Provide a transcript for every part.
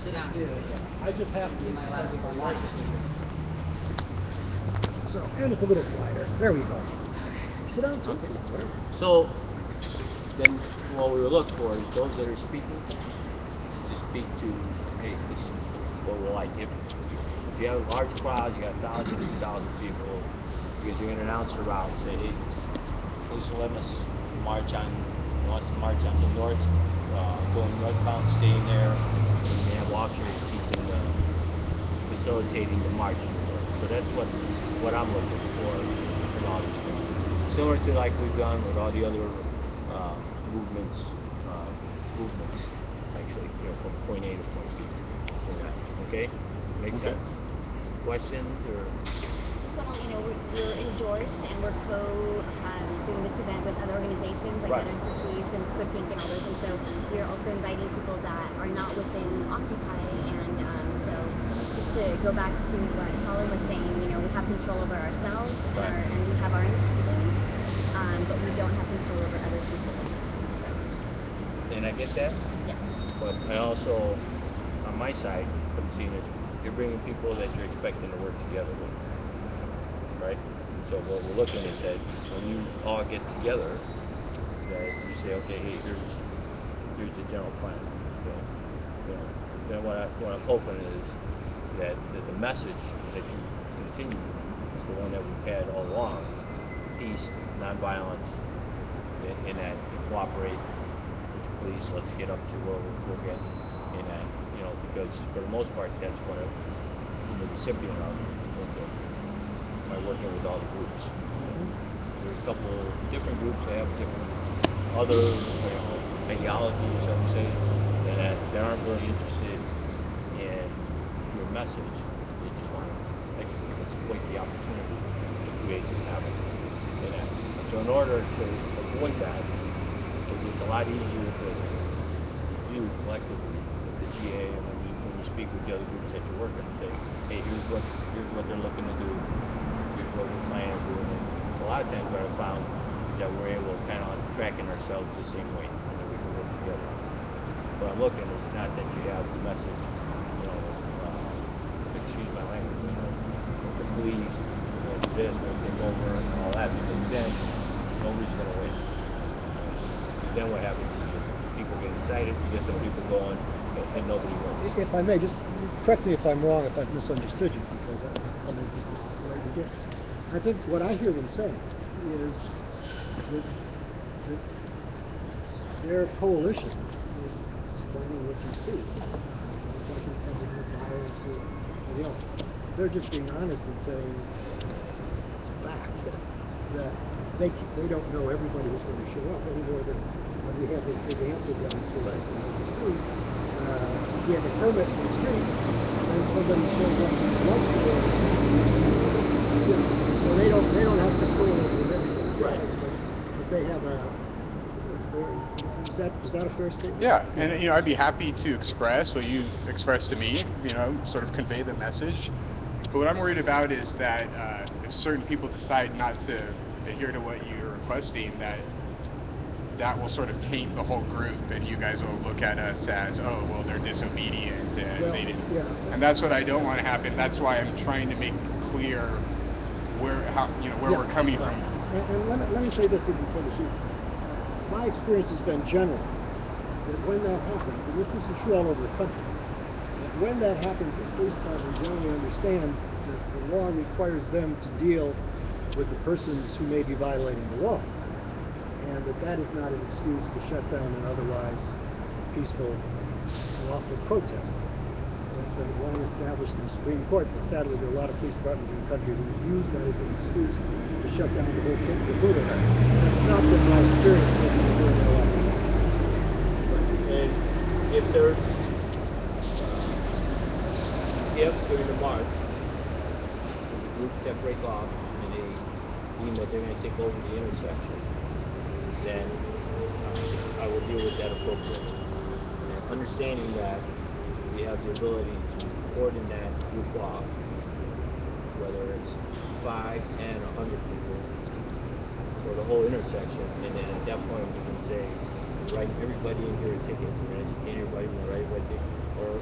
sit down. Yeah, yeah. I just have to. My last one. So, and it's a little quieter. There we go. Sit down too. Okay. Whatever. So then what we would look for is those that are speaking to speak to, hey, this is what we're like. If you have a large crowd, you got thousands and thousands of people, because you're going to announce around, say, hey, please let us march on, wants to march on the north, going northbound, staying there, and have officers keeping facilitating the march. So that's what I'm looking for in all this stuff. Similar to like we've done with all the other movements, actually, from point A to point B. Okay? Make sense? Questions or? So, we're endorsed and we're doing this event with other organizations like Right. Veterans for Peace and Food Pink and others, and so we're also inviting people that are not within Occupy, and so just to go back to what Colin was saying, we have control over ourselves Right. and we have our intentions, but we don't have control over other people. So, And I get that, yes. but I also, on my side, from seeing this, you're bringing people that you're expecting to work together with, right? So what we're looking is that when you all get together, that you say, okay, hey, here's the general plan. So, then what I'm hoping is that the message that you continue is the one that we've had all along: peace, nonviolence, in that you cooperate with the police. Let's get up to where we're getting in that, because for the most part, that's what I'm the recipient of by working with all the groups. There's a couple different groups that have different other ideologies, I would say, that aren't really interested in your message. They just want to exploit the opportunity to create some havoc. So in order to avoid that, because it's a lot easier for you collectively, the GA, and when you speak with the other groups that you're working, to say, hey, here's what they're looking to do, here's what we're planning on doing. And a lot of times what I've found is that we're able to kind of tracking ourselves the same way, and then we can work together. What I'm looking is not that you have the message, excuse my language, the police, do this, we'll take over, and all that, because then nobody's going to win. Then what happens is people get excited, you get some people going, and nobody wins. If I may, just correct me if I'm wrong, if I've misunderstood you, because I may just right again. I think what I hear them saying is that their coalition is explaining what you see. It doesn't have to be violence or anything else. They're just being honest and saying it's a fact that they don't know everybody who's going to show up any more than when we have those big answer demonstrations on the street. We have a permit in the street, and then somebody shows up in the lunch door. So they don't have control over everybody, Right. but they have a. Is that a fair statement? Yeah, and I'd be happy to express what you've expressed to me. Sort of convey the message. But what I'm worried about is that if certain people decide not to adhere to what you're requesting, that will sort of taint the whole group, and you guys will look at us as, oh, well, they're disobedient, and they didn't. Yeah. And that's what I don't want to happen. That's why I'm trying to make clear where we're coming from. And let me say this before the shoot. My experience has been general that when that happens, and this isn't true all over the country, that when that happens, this police department generally understands that the law requires them to deal with the persons who may be violating the law, and that is not an excuse to shut down an otherwise peaceful, lawful protest. That's been long established in the Supreme Court, but sadly there are a lot of police departments in the country who use that as an excuse to shut down the whole kit and caboodle. That's not been my experience in doing my life. And if there's, during the march, the groups that break off and they deem that they're going to take over the intersection, then I will deal with that appropriately. And understanding that we have the ability to cordon that group off, whether it's 5, 10, or 100 people, or the whole intersection, and then at that point we can say, write everybody in here a ticket, and educate everybody, and write everybody a ticket, or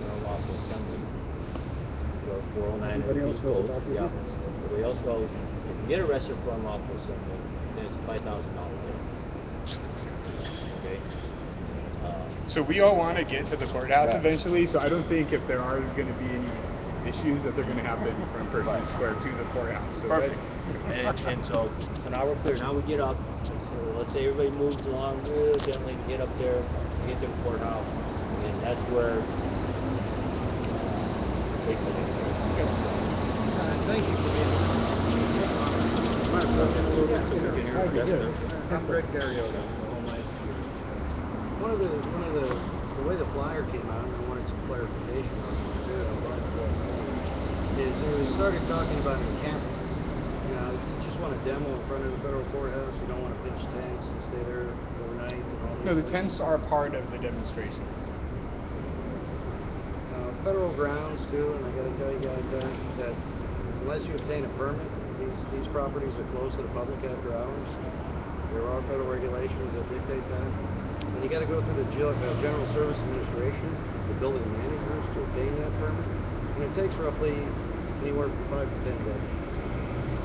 an unlawful assembly, or 409 Everybody else goes code, about their yeah. business. Everybody else goes. If you get arrested for unlawful assembly, then it's a $5,000 bill. Okay. So we all want to get to the courthouse Right. eventually, so I don't think if there are going to be any issues that they're going to happen from Pershing Right. Square to the courthouse. So Perfect. And so now we're clear. Now we get up. So let's say everybody moves along real gently to get up there, to get to the courthouse, and that's where they come in. Thank you for being here. I'm Greg Carriota from Homeland Security. One of the way the flyer came out, and I wanted some clarification on it too, is we started talking about encampments. You know, you just want a demo in front of the federal courthouse. You don't want to pitch tents and stay there overnight and all these no, the things. tents are part of the demonstration. Federal grounds too, and I got to tell you guys that unless you obtain a permit, these properties are closed to the public after hours. There are federal regulations that dictate that, and you got to go through the General Service Administration, the building managers, to obtain that permit, and it takes roughly anywhere from 5 to 10 days.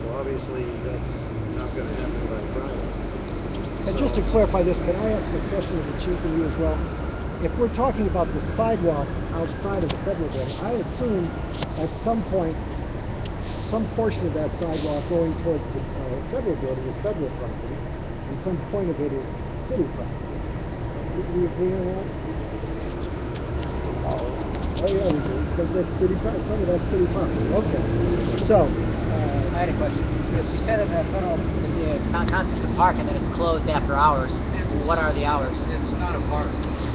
So obviously that's not going to happen by Friday. And just to clarify this, can I ask a question of the chief and you as well? If we're talking about the sidewalk outside of the federal building, I assume at some point, some portion of that sidewalk going towards the federal building is federal property, and some point of it is city property. Do we agree on that? Oh yeah, we do, because that's city property. Some of that's city property. Okay. So. I had a question. You said that the Constance Park and that it's closed after hours. What are the hours? It's not a park.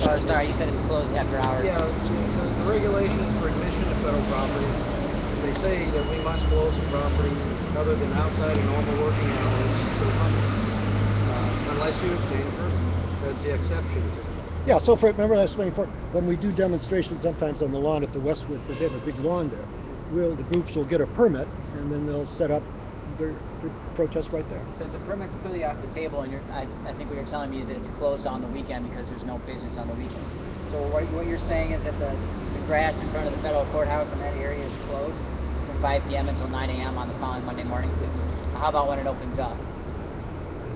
Or, sorry, you said it's closed after hours. Yeah, the regulations for admission to federal property, they say that we must close the property other than outside of normal working hours to the public, unless you obtain a permit. That's the exception to it. Yeah, so remember I was explaining before, when we do demonstrations sometimes on the lawn at the Westwood, because they have a big lawn there, the groups will get a permit, and then they'll set up their protest right there. Since the permit's clearly off the table, and I think what you're telling me is that it's closed on the weekend because there's no business on the weekend. So what you're saying is that the grass in front of the federal courthouse in that area is closed from 5 p.m. until 9 a.m. on the following Monday morning? How about when it opens up?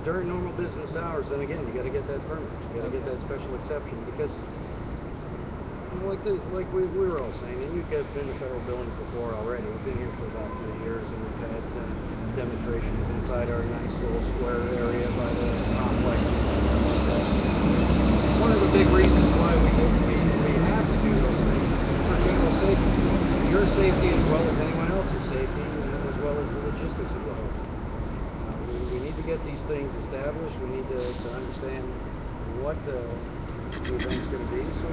During normal business hours, then again, you got to get that permit. You got to get that special exception because, like we were all saying, and you've been to federal buildings before already. We've been here for about 3 years, and we've had demonstrations inside our nice little square area by the complexes and stuff like that. One of the big reasons why we have to do those things is for general safety. Your safety as well as anyone else's safety, as well as the logistics of the whole thing. We need to get these things established. We need to understand what the event's going to be, so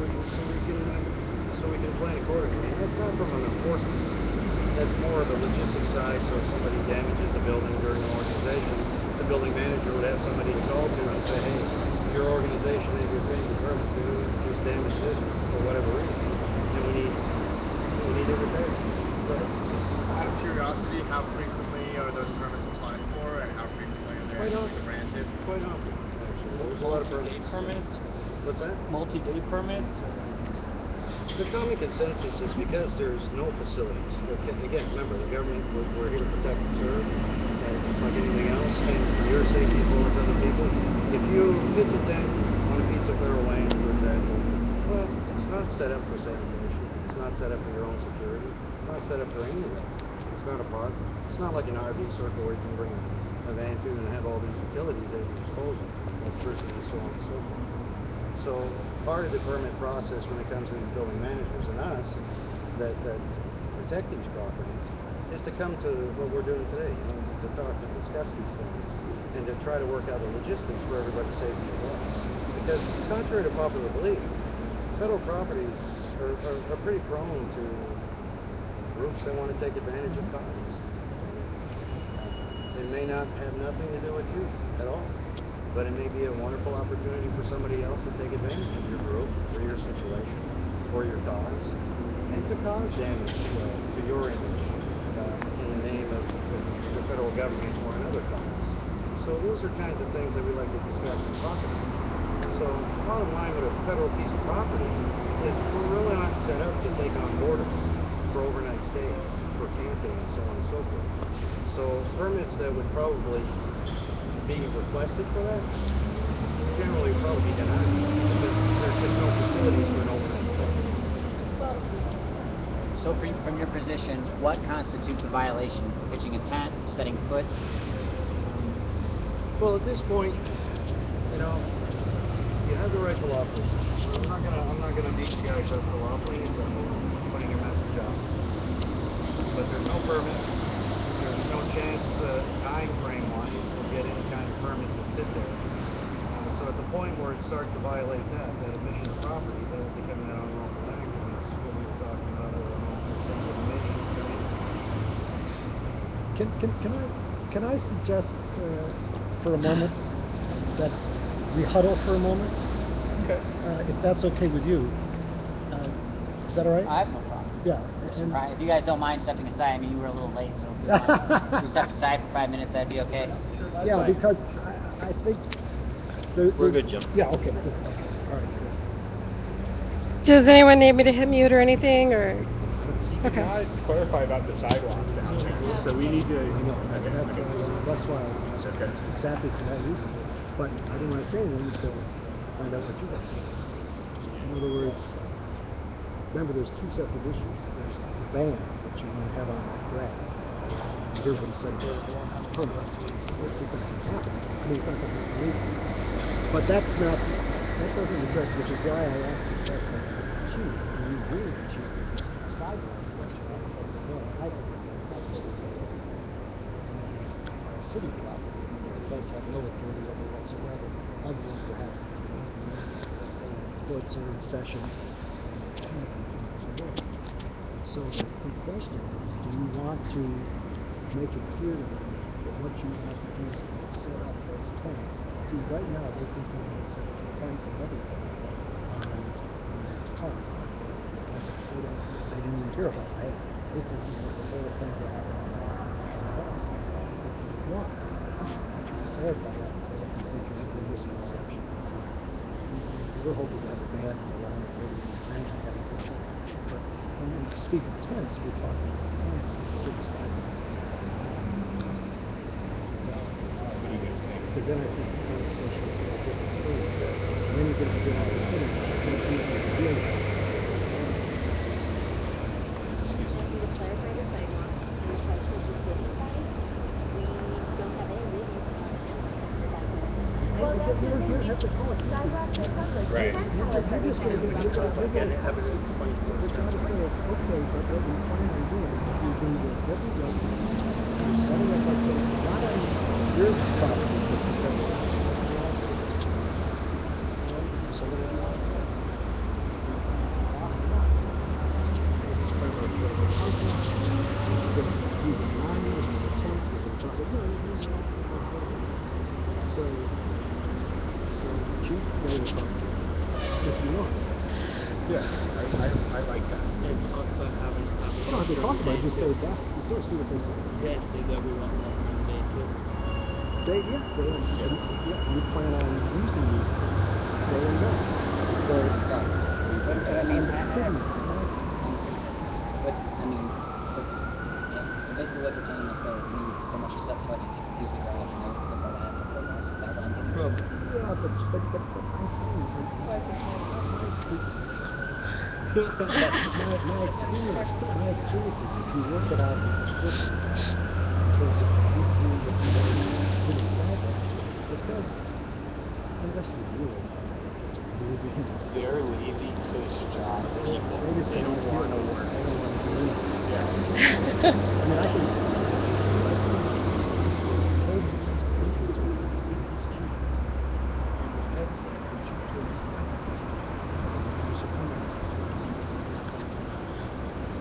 we can plan accordingly. And that's not from an enforcement side. That's more of a logistics side. So if somebody damages a building during an organization, the building manager would have somebody to call to and say, "Hey, your organization that you're paying the permit to just damaged this for whatever reason, and we need it repaired." Out of curiosity, how frequently are those permits applied for, and how frequently are they actually granted? Quite often, actually. There's a lot of permits. What's that? Multi-day permits? The common consensus is because there's no facilities. Again, remember, the government, we're here to protect and serve, just like anything else, and for your safety as well as other people. If you pitch a tent on a piece of federal land, for example, well, it's not set up for sanitation. It's not set up for your own security. It's not set up for any of that stuff. It's not a park. It's not like an RV circle where you can bring a van to and have all these utilities at your disposal, electricity and so on and so forth. So part of the permit process when it comes into building managers and us that protect these properties is to come to what we're doing today, to talk and discuss these things and to try to work out the logistics for everybody's safety as well. Because contrary to popular belief, federal properties are pretty prone to groups that want to take advantage of causes. It may not have nothing to do with you at all, but it may be a wonderful opportunity for somebody else to take advantage of your group or your situation or your cause and to cause damage to your image in the name of the federal government for another cause. So those are kinds of things that we like to discuss and talk about. So bottom line with a federal piece of property is we're really not set up to take on boarders for overnight stays, for camping and so on and so forth. So permits that would probably be requested for that generally would probably be denied because there's just no facilities for an overnight stay. So from your position, what constitutes a violation? Pitching a tent, setting foot? Well, at this point, you know, you have the right to lawfully. I'm not gonna beat you guys up for lawfully, so putting your message out. But there's no permit. There's no chance, time frame wise, to get any kind of permit to sit there. So at the point where it starts to violate that admission of property, that will become that unlawful act, and that's what we were talking about with our own separate committee. Can I suggest for a moment that we huddle for a moment? Okay. If that's okay with you. Is that all right? I have no problem. Yeah. If you guys don't mind stepping aside, I mean, you were a little late, so if you want to step aside for 5 minutes, that'd be okay. Yeah, because I think We're good, Jim. Yeah. Okay. Good. Okay. All right. Does anyone need me to hit mute or anything, or? You Okay. cannot clarify about the sidewalk down there. So we need to. I know. That's why I was asking. Okay. Exactly for that reason. But I didn't want to say anything until find out what you guys think. In other words, remember there's two separate issues. There's the ban that you want to have on that grass. You hear what he said about permit. It's just not going to happen. I mean, it's not going to happen legally. But that doesn't address, which is why I asked the question for the chief. Can you agree with the chief with this sidewalk question? I think it's city property, and the feds have no authority over whatsoever, other than perhaps they say the courts are in session and nothing too much more. So the question is, do you want to make it clear to them that what you have to do is set up those tents? See, right now they think you're going to set up tents and everything in that park. I didn't even hear about that. They think you want the whole thing to happen on that house. Why? Clarify that and say that you think you're making a misconception. We're hoping to have a ban for a lot of maybe planning to have a good thing. But when we speak of tents, we're talking about tents in the city sidewalk. What do you guys think? Because then I think the conversation will be a different too. Then you're going to get out of the city. It's much easier to deal with. Just to clarify the sidewalk, on the parts of the city side, we don't have any reason to not ban it. Well, you have to call it Sidewalks are public. Right. You can tell us everything about You're public. trying to say is, okay, but what we plan on doing is we're going to do every day. We're setting up like this, not on your property, just the federal. And so whatever you want to say. This is part of our political content. We're going to use a line, we're going to use a tense, we're going to talk, use all the So chief, go with if you want. Yeah, I like that. And talk about having You don't have to talk about it, just say that's the story, see what they say. yeah, say that we want that on May too. You plan on using these. There you go. So, But I mean, and the city decided. but I mean, so yeah. So basically, what they're telling us though is we need so much a set foot and a piece of grass, and they're going to have before us. Is that what I'm getting? Probably. Yeah, but I'm telling you, my experience is if you work it out in the city, in terms of doing what you want to do in the city sidewalk, the feds, unless you really believe in it, They're lazy piss job people. they just They don't want to work. They don't want to do anything. Yeah. I mean, I can. And the feds said, would you please ask these people?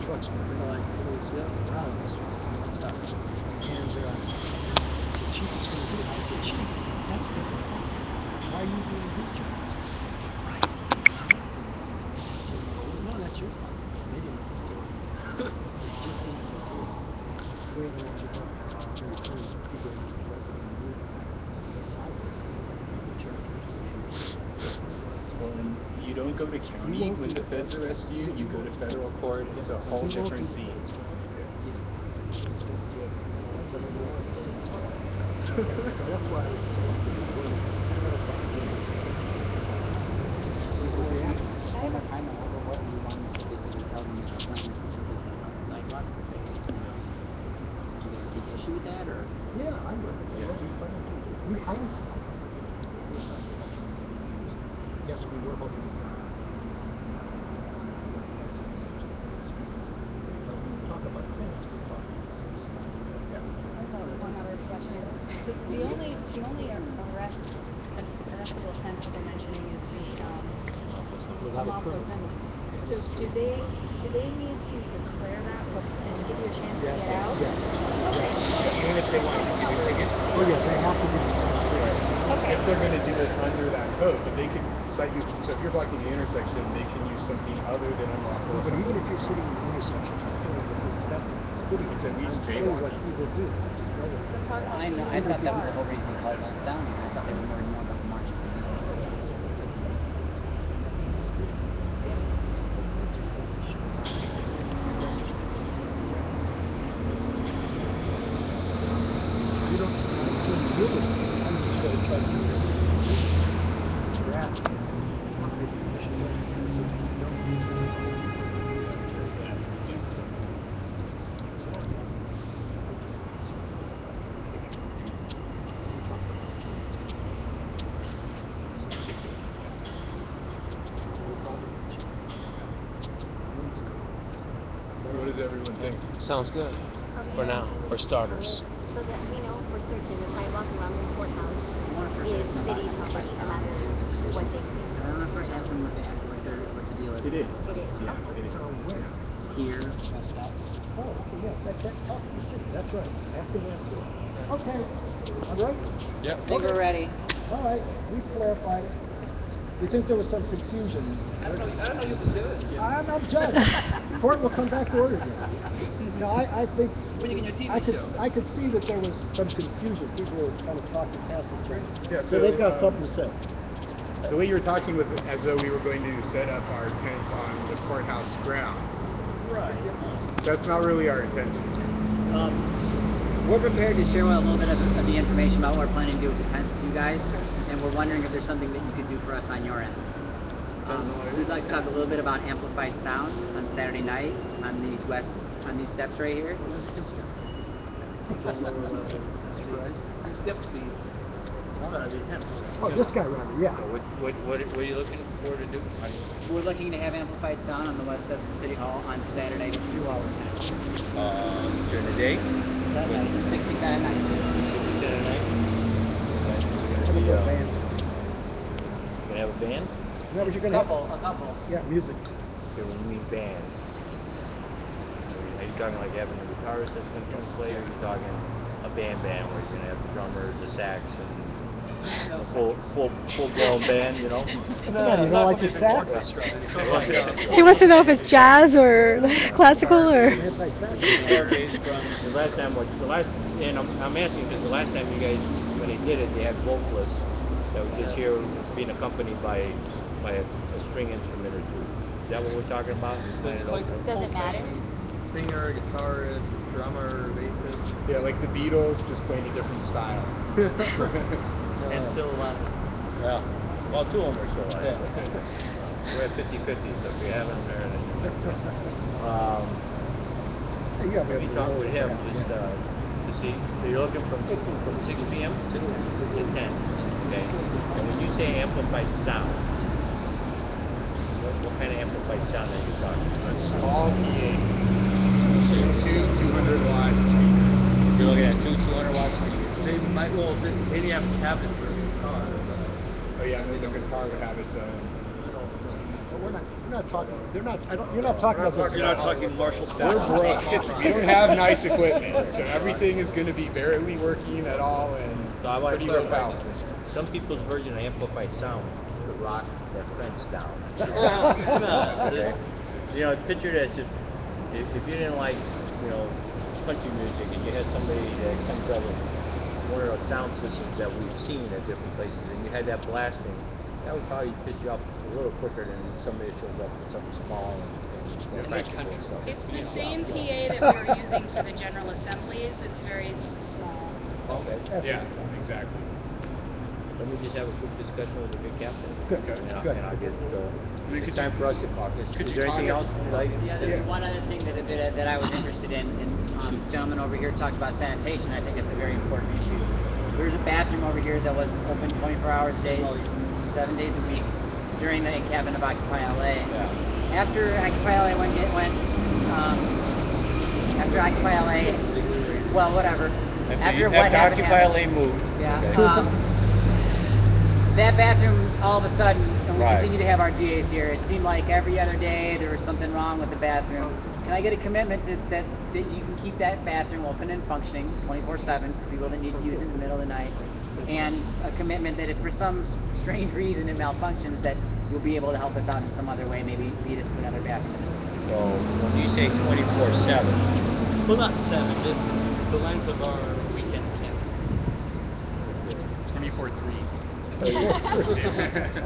Trucks for wow, this was stuff. And so chief was going to do it. I said, chief, that's the why are you doing these jobs? Right. So no, that's your fault. They didn't do it. Just didn't do it. Where they want to go. Very clear. People are interested in moving the sidewalk. The church just don't go to county when the feds arrest you. You go to federal court. It's a whole different scene. So that's why I was this is what we have. One more time, what you want us to basically tell them that our plan is to simply set up on the sidewalks and say, do you guys take issue with that, or? Yeah, I'm ready. So what we plan to do. I am. Yes, we were hoping to. But when we talk about tents, we're talking about 6. One other question. So the only arrestable offense that they're mentioning is the unlawful assembly. So do they need to declare that and give you a chance to get out? Yes. Even if they want to give you tickets. Oh yeah, they have to be. Okay. If they're going to do it under that code, but they could cite you. So if you're blocking the intersection, they can use something other than unlawful But assembly. even if you're sitting in the intersection, that's a city. It's at least I'm telling you what jaywalking. people do. I just know it. I thought that was the whole reason we called it down. I thought they were worried more about the marches than You don't feel good. I'm just going to try to do it. You're asking. I'm making a mission. So you don't use it. What does everyone think? Sounds good. Okay. For now, for starters. So that we know for certain the sidewalk around the courthouse is city property, no matter what they say. I don't know if we're asking what the deal is. It is. It is. Yeah, Okay. it is. So where? Here, bus stops. Oh, okay, yeah, that talk to the city. That's right. Ask them that too. Okay. All right. Yep. I think we're ready. All right. We've clarified it. We think there was some confusion. I don't know you can do it. I'm not judged. Court will come back to order again. No, I think When you get your TV I could see that there was some confusion. People were kind of talking past each other. Yeah, So they've got something to say. The way you were talking was as though we were going to set up our tents on the courthouse grounds. Right. That's not really our intention. We're prepared to share a little bit of the information about what we're planning to do with the tent with you guys, and we're wondering if there's something that you could do for us on your end. We'd like to talk a little bit about amplified sound on Saturday night on these steps right here. These steps be. Oh, this guy rather, yeah. What are you looking for to do? We're looking to have amplified sound on the west steps of City Hall on Saturday between 6 and 10. During the day? 6 to 10 at night. 6 to 10 at night? Have a little band. You gonna have a band? Is that what you're A gonna have? couple. Yeah, music. Okay, when you mean band, are you talking like having a guitarist that's gonna come play, or are you talking a band where you're gonna have the drummer, the sax, and a full blown band, you know? No, you don't like the sax? He wants to know if it's jazz or classical or. And I'm asking because the last time you guys, when they did it, they had vocalists that were just here being accompanied by a string instrument or two. Is that what we're talking about? Does it matter? Singer, guitarist, drummer, bassist. Yeah, like the Beatles, just playing a different style. And still alive. Yeah. Well, two of them are still alive. We're at 50-50, so if you haven't there, maybe talk with him just to see. So you're looking from 6 p.m. to 10. Okay. And when you say amplified sound, what kind of amplified sound are you talking? A small PA. Two 200-watt speakers. You're looking at two 200-watt speakers. They might, well, they have to have it for a guitar. Oh yeah, and then the guitar would have its own. But we're not talking. They're not. You're not talking about this. You're not talking Marshall We're broke. We don't have nice equipment, so everything is going to be barely working at all and So I want to pretty low clarify. power. Some people's version of amplified sound could rock that fence down. You know, picture this: if you didn't like, country music, and you had somebody that comes up with one of those sound systems that we've seen at different places, and you had that blasting, That would probably piss you off a little quicker than somebody shows up with something small and practical and stuff. It's the same PA that we were using for the General Assemblies. It's very small. Okay. Yeah, exactly. Let me just have a quick discussion with the good captain. Good, good. And I'll get, Then it's could time you- for us to talk. could Is you there anything talk- else you'd like? Yeah, there's one other thing that I was interested in, and gentleman over here talked about sanitation. I think it's a very important issue. There's a bathroom over here that was open 24 hours a day, 7 days a week during the encampment of Occupy LA. Yeah. After Occupy LA after Occupy LA, well, whatever. After what happened Occupy happened. LA moved. Yeah. Okay. That bathroom, all of a sudden, and we Right. continue to have our GAs here, it seemed like every other day there was something wrong with the bathroom. Can I get a commitment that you can keep that bathroom open and functioning 24/7 for people that need to use it in the middle of the night? And a commitment that if for some strange reason it malfunctions, that you'll be able to help us out in some other way, maybe lead us to another bathroom. So when you say 24/7, Well, not 7. It's the length of our weekend camp. 24/3.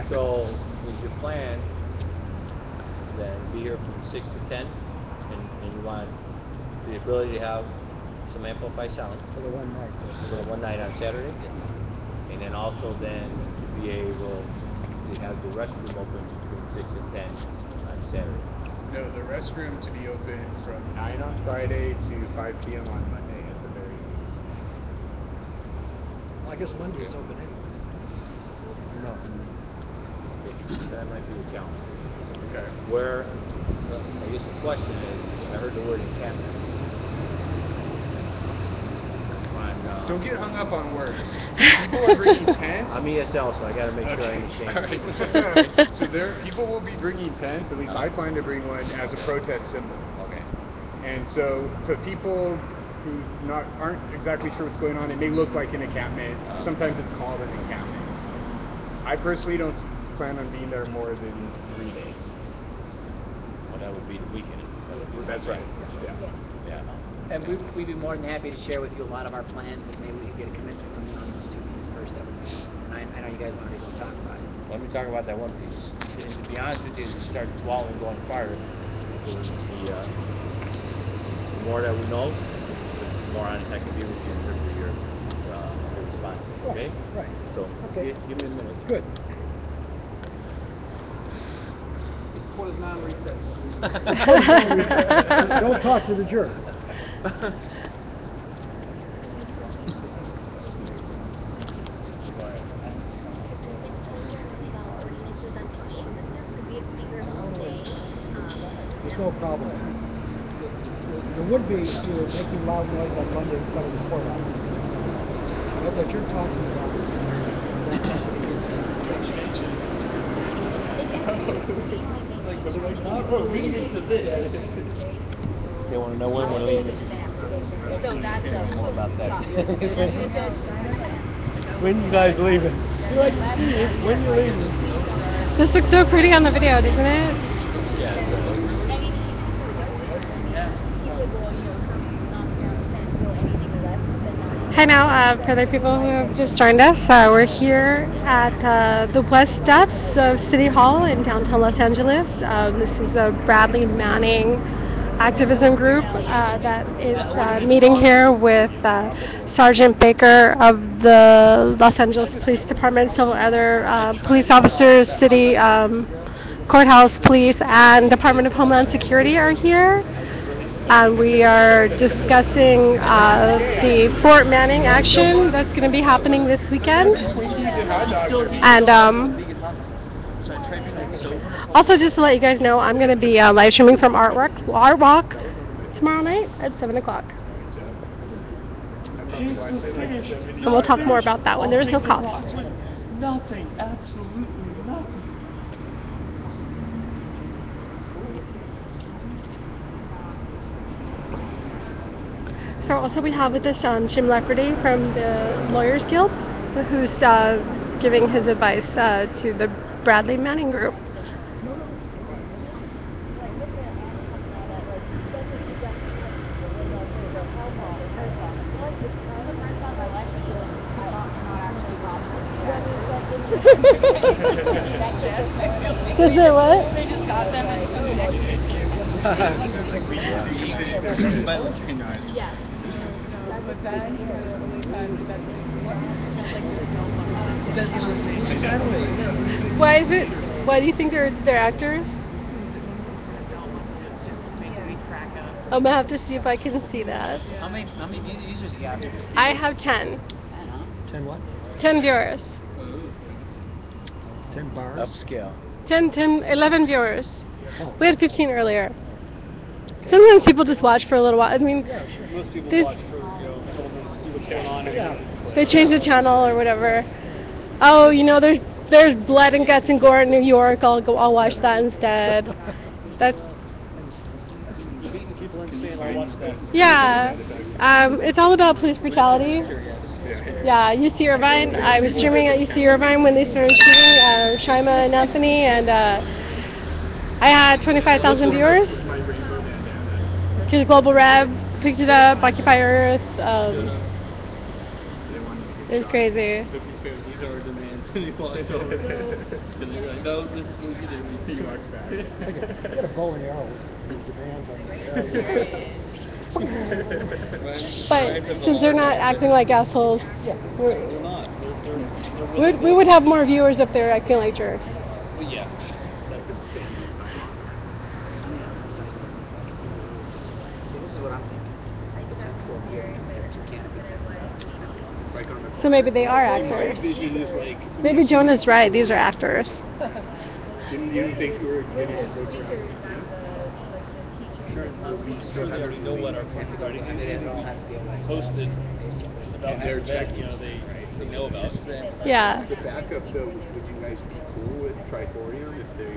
so is your plan then be here from 6 to 10, and you want the ability to have some amplified sound For the one night. for the one night on Saturday? Yes. And then also then to be able to have the restroom open between 6 and 10 on Saturday. No, the restroom to be open from 9 on Friday to 5 p.m. on Monday at the very least. Well, I guess Monday is open anyway, isn't it? No. That might be a challenge. Okay. Where, I guess the question is, I heard the word encampment. Don't get hung up on words. People are bringing tents. I'm ESL, so I got to make sure I Okay. understand. All right. So people will be bringing tents. At least I plan to bring one as a protest symbol. Okay. And so to people who aren't exactly sure what's going on, it may look like an encampment. Sometimes it's called an encampment. I personally don't plan on being there more than 3 days. Well, that would be the weekend. That's right. Yeah. Yeah. And we'd be more than happy to share with you a lot of our plans, and maybe we could get a commitment from you on those two things first. That would be, and I know you guys wanted to go talk about it. Let me talk about that one piece. And to be honest with you, as you start swallowing going farther, the more that we know, the more honest I can be with you in terms of your response. Okay? Right. So Okay. give me a minute. Good. This court is non-recess. Don't talk to the jurors. Ordinances on PA systems, because we have speakers all day. There's no problem. There would be if you were making loud noise on Monday in front of the courthouse. It's just, what you're talking about, that's not going to Lead into this. They want to know when we're leaving. So that's More about that. When you guys leaving? We'd like to see you when you're leaving. This looks so pretty on the video, doesn't it? Yeah. Hi now, for the people who have just joined us, we're here at the west steps of City Hall in downtown Los Angeles. This is a Bradley Manning activism group that is meeting here with Sergeant Baker of the Los Angeles Police Department, several other police officers, city courthouse police, and Department of Homeland Security are here. And we are discussing the Fort Manning action that's going to be happening this weekend. And also, just to let you guys know, I'm going to be live streaming from Art Walk tomorrow night at 7 o'clock. And we'll talk more about that when there's no cost. Nothing, absolutely nothing. So also we have with us Jim Leopardi from the Lawyers Guild, who's giving his advice to the Bradley Manning group. Is there what? They just got them and put them next to each We need to even guys. Yeah. other. With that, it's really fun. That's Why is it? Why do you think they're actors? I'm gonna have to see if I can see that. How many users do you have? I have 10. 10 what? 10 viewers. 10 bars? Upscale. 11 viewers. We had 15 earlier. Sometimes people just watch for a little while. I mean, Most people This- watch for, to see what's going on. they change the channel or whatever. Oh, there's blood and guts and gore in New York. I'll watch that instead. That's Beating people in saying, I'll watch that. yeah. It's all about police brutality. Yeah, UC Irvine. I was streaming at UC Irvine when they started shooting Shima and Anthony, and I had 25,000 viewers. Because Global Rev picked it up, Occupy Earth. It was crazy. These are our demands. And he walks over. And they're like, no, this is what you do. He walks back. I got a bow and arrow with demands on But since they're not acting like assholes, They're not. we would have more viewers if they're acting like jerks. Well, yeah. That's So this is what I'm thinking. The tent's going here, and then 2 canopy tents. Right on the So maybe they are My actors. vision is like, Maybe Jonah's right. These are actors. didn't think we were getting this around. we already know what our plans are, and they posted about And they're this event, checking. they know about. Yeah. The backup though, would you guys be cool with Triforium if they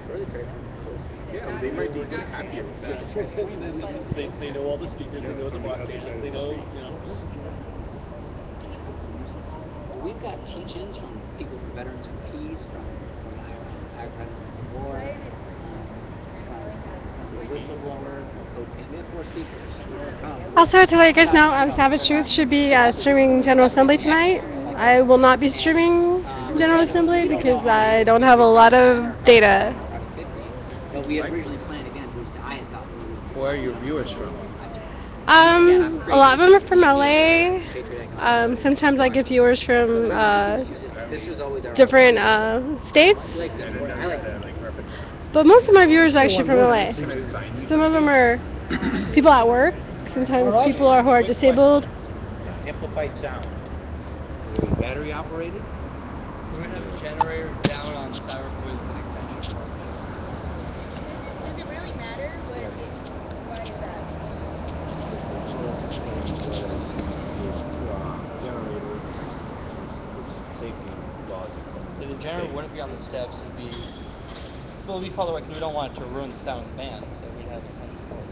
For the Triforium's close. Yeah, they might be happier with that. They know all the speakers, they know the broadcasters, they know, Well, we've got teach-ins from people from Veterans for Peace, from our Veterans of War, from the whistleblower, from Code Pin. We have 4 speakers who are come. Also, to let you guys know, Savage Truth should be streaming General Assembly tonight. I will not be streaming General Assembly because I don't have a lot of data. But we had originally planned again. I had thought we was. Where are your viewers from? A lot of them are from LA. Sometimes I get viewers from This was always our different states, I like that. but most of my viewers are actually from LA. Some of them are people at work. Sometimes people who are disabled. amplified sound. Battery operated? We're going to have a generator down on Cyber with an extension cord. Does it really matter? Why is that? Generator, safety laws. Yeah, the generator wouldn't be on the steps. It'd be, well, it'd be farther away because we don't want it to ruin the sound of the band. So we'd have extension cords.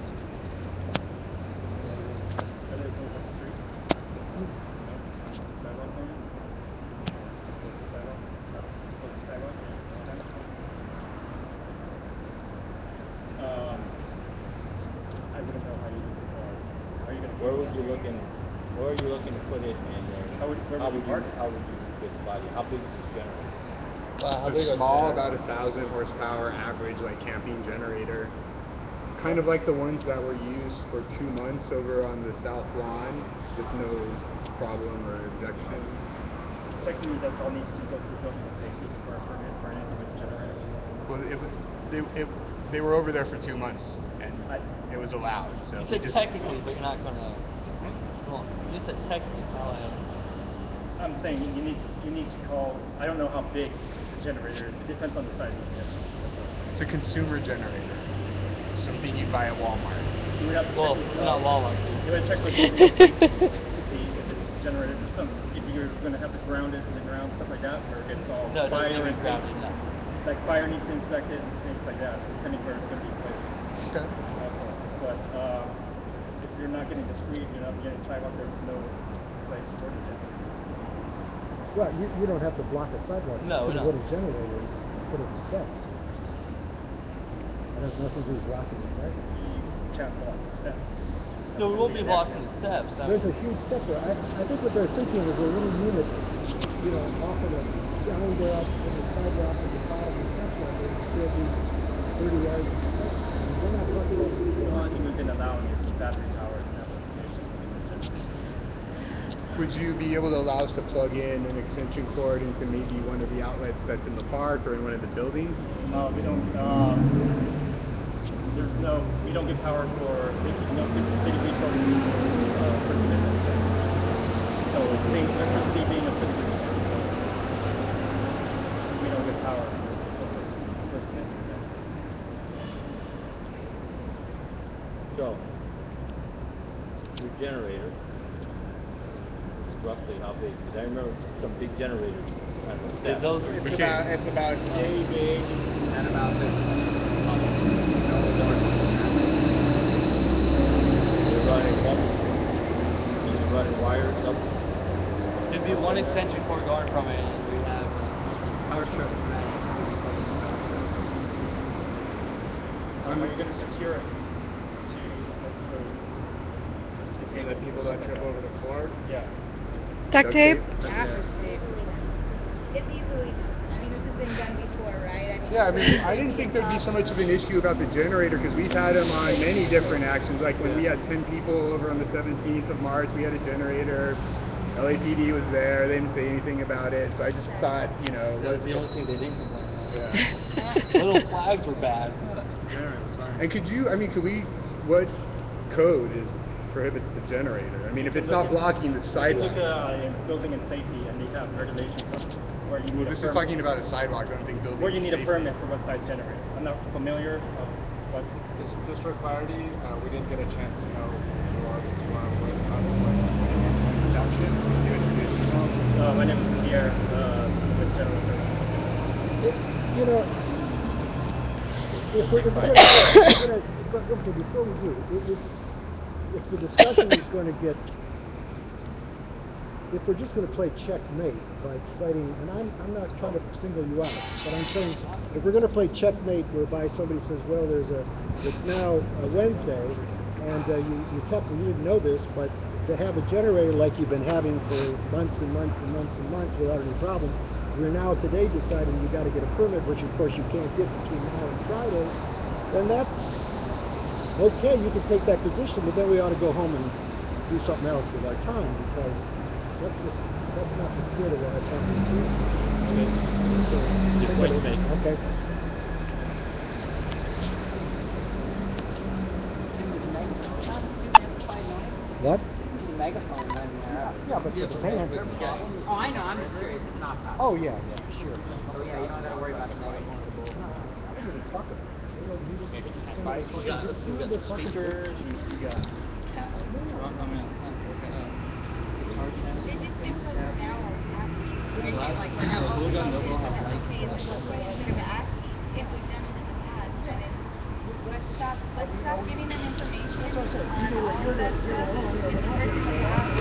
Where are you looking to put it, and how would you get the body? How big is this generator? It's a small, about 1,000 horsepower average, like camping generator. Kind of like the ones that were used for 2 months over on the South Lawn with no problem or objection. Technically, that's all needs to go through building and safety for a permit for anything with generator. Well, they were over there for 2 months, and it was allowed. So You said technically, but you're not going to. Well, you said technically, it's not like. I'm saying you need to call. I don't know how big the generator is. It depends on the size of the generator. It's a consumer generator, something you buy at Walmart. You would have to Well, check with, not Walmart. You would check with the to see if it's generated. If you're going to have to ground it in the ground, stuff like that, where it's all No, it doesn't fire need to be and grounded, safety. no. Like fire needs to inspect it and things like that, depending where it's going to be placed. Okay. But if you're not getting the street, you're not getting sidewalk, there's no place for the generator. Well, you don't have to block a sidewalk. No, You no. put a generator and put it in steps. It has nothing to do with blocking the sidewalk. You can't block the steps. No, we won't be blocking the steps. There's a huge step there. I think what they're thinking is a little unit, off of the down there on the sidewalk at the bottom of the steps level would still be 30 yards of space. I mean, we're not talking about The only thing we've been allowing is battery powered applications. Would you be able to allow us to plug in an extension cord into maybe one of the outlets that's in the park or in one of the buildings? We don't. We don't get power for. There's no city resources. So electricity being a city resource, we don't get power for First Amendment. So, your generator, roughly how big? Because I remember some big generators. Those It's about yay big and about this much. You're running wires up. There'd be one extension cord going from it, and we have a power strip for that. Are you going to secure it To let people not trip over the cord? Yeah. Duct tape? Gaffer's tape. It's easily done. I mean, this has been done before, right? I mean, Yeah, I mean, I didn't think there'd be so much of an issue about the generator because we've had them on many different actions. Like when we had 10 people over on the 17th of March, we had a generator. LAPD was there. They didn't say anything about it. So I just thought, That was the only thing they didn't complain about. Yeah. Little flags were bad, but the generator was fine. And what code prohibits the generator? I mean, if it's not blocking the sidewalk. Look at building and safety, and they have regulations where you need This is talking about a sidewalk. I don't think building. Where you need safety. a permit for what size generator. I'm not familiar of what. Just for clarity, we didn't get a chance to know who are these who are with us when introductions. Can you introduce yourself? My name is Pierre with General Services. You know, if we're gonna before we do, if the discussion is going to get, if we're just going to play checkmate by citing, and I'm not trying to single you out, but I'm saying if we're going to play checkmate whereby somebody says, well, it's now Wednesday, and you didn't know this, but to have a generator like you've been having for months and months and months and months without any problem, we're now today deciding you got to get a permit, which of course you can't get between now and Friday, then that's okay, you can take that position, but then we ought to go home and do something else with our time, because that's not the spirit of what I found to do. Okay. So, Good point to make. okay. What? Megaphone in there. Yeah, but it's banned. Oh, I know. I'm just curious. It's not toxic. Oh yeah, sure. So yeah, you don't got to worry about the megaphone. I don't even talk about it. Maybe 10 bikes. We got the speakers. We got truck. I mean, they just do so now. Issue like we're now open about this. That's okay. It's like instead of asking if we've done it in the past, then it's let's stop giving them information on all of that stuff. It's worked in the past.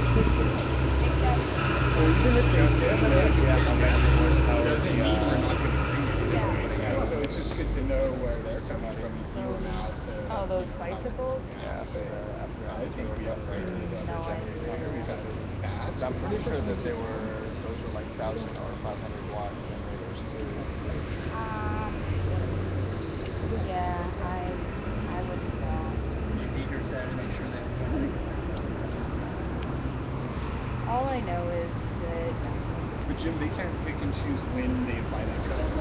Well, even if they say that we have no megawatt horsepower, doesn't mean we're not going to do it. So it's just good to know where they're coming from. Oh, those bicycles? Yeah, I think we have rights to the No, I We've had it in the past. I'm pretty sure that those were like 1,000 or 500 watt generators too. Yeah, I wouldn't know. you need your set to make sure that you're running. All I know is that But Jim, they can't pick and choose when they apply that code.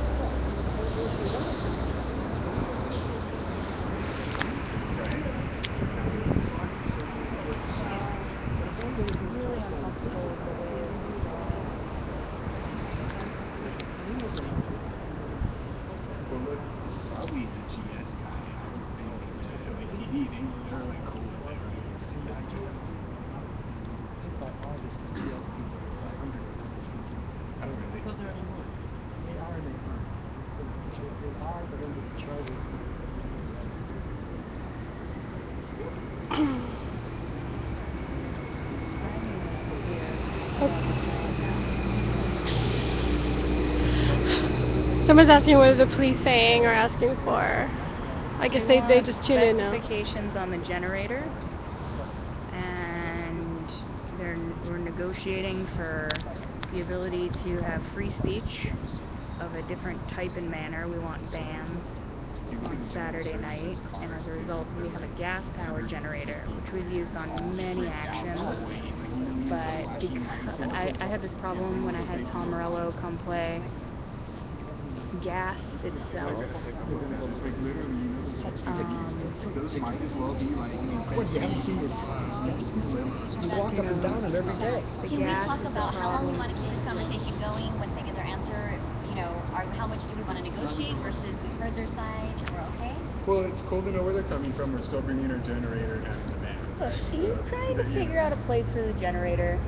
really uncomfortable with the way this is going. Well, look, probably the GS guy. I don't think the LAPD, they're like cool with it. I think by August the GS people are under it. I don't really. Not there anymore. They are and they aren't. They are, but under the charter. Someone's asking what are the police saying or asking for. I guess they just tune in now. Specifications on the generator, and we're negotiating for the ability to have free speech of a different type and manner. We want bans on Saturday night, and as a result, we have a gas-powered generator, which we've used on many actions. But because I had this problem when I had Tom Morello come play. Gas itself. Those might as well be like, what, you haven't seen your fucking steps before? You walk up and down them every day. Can we talk about how long we want to keep this conversation going once they get their answer? How much do we want to negotiate versus we've heard their side and we're okay? Well, it's cool to know where they're coming from. We're still bringing our generator and the vans. So he's trying to figure out a place for the generator.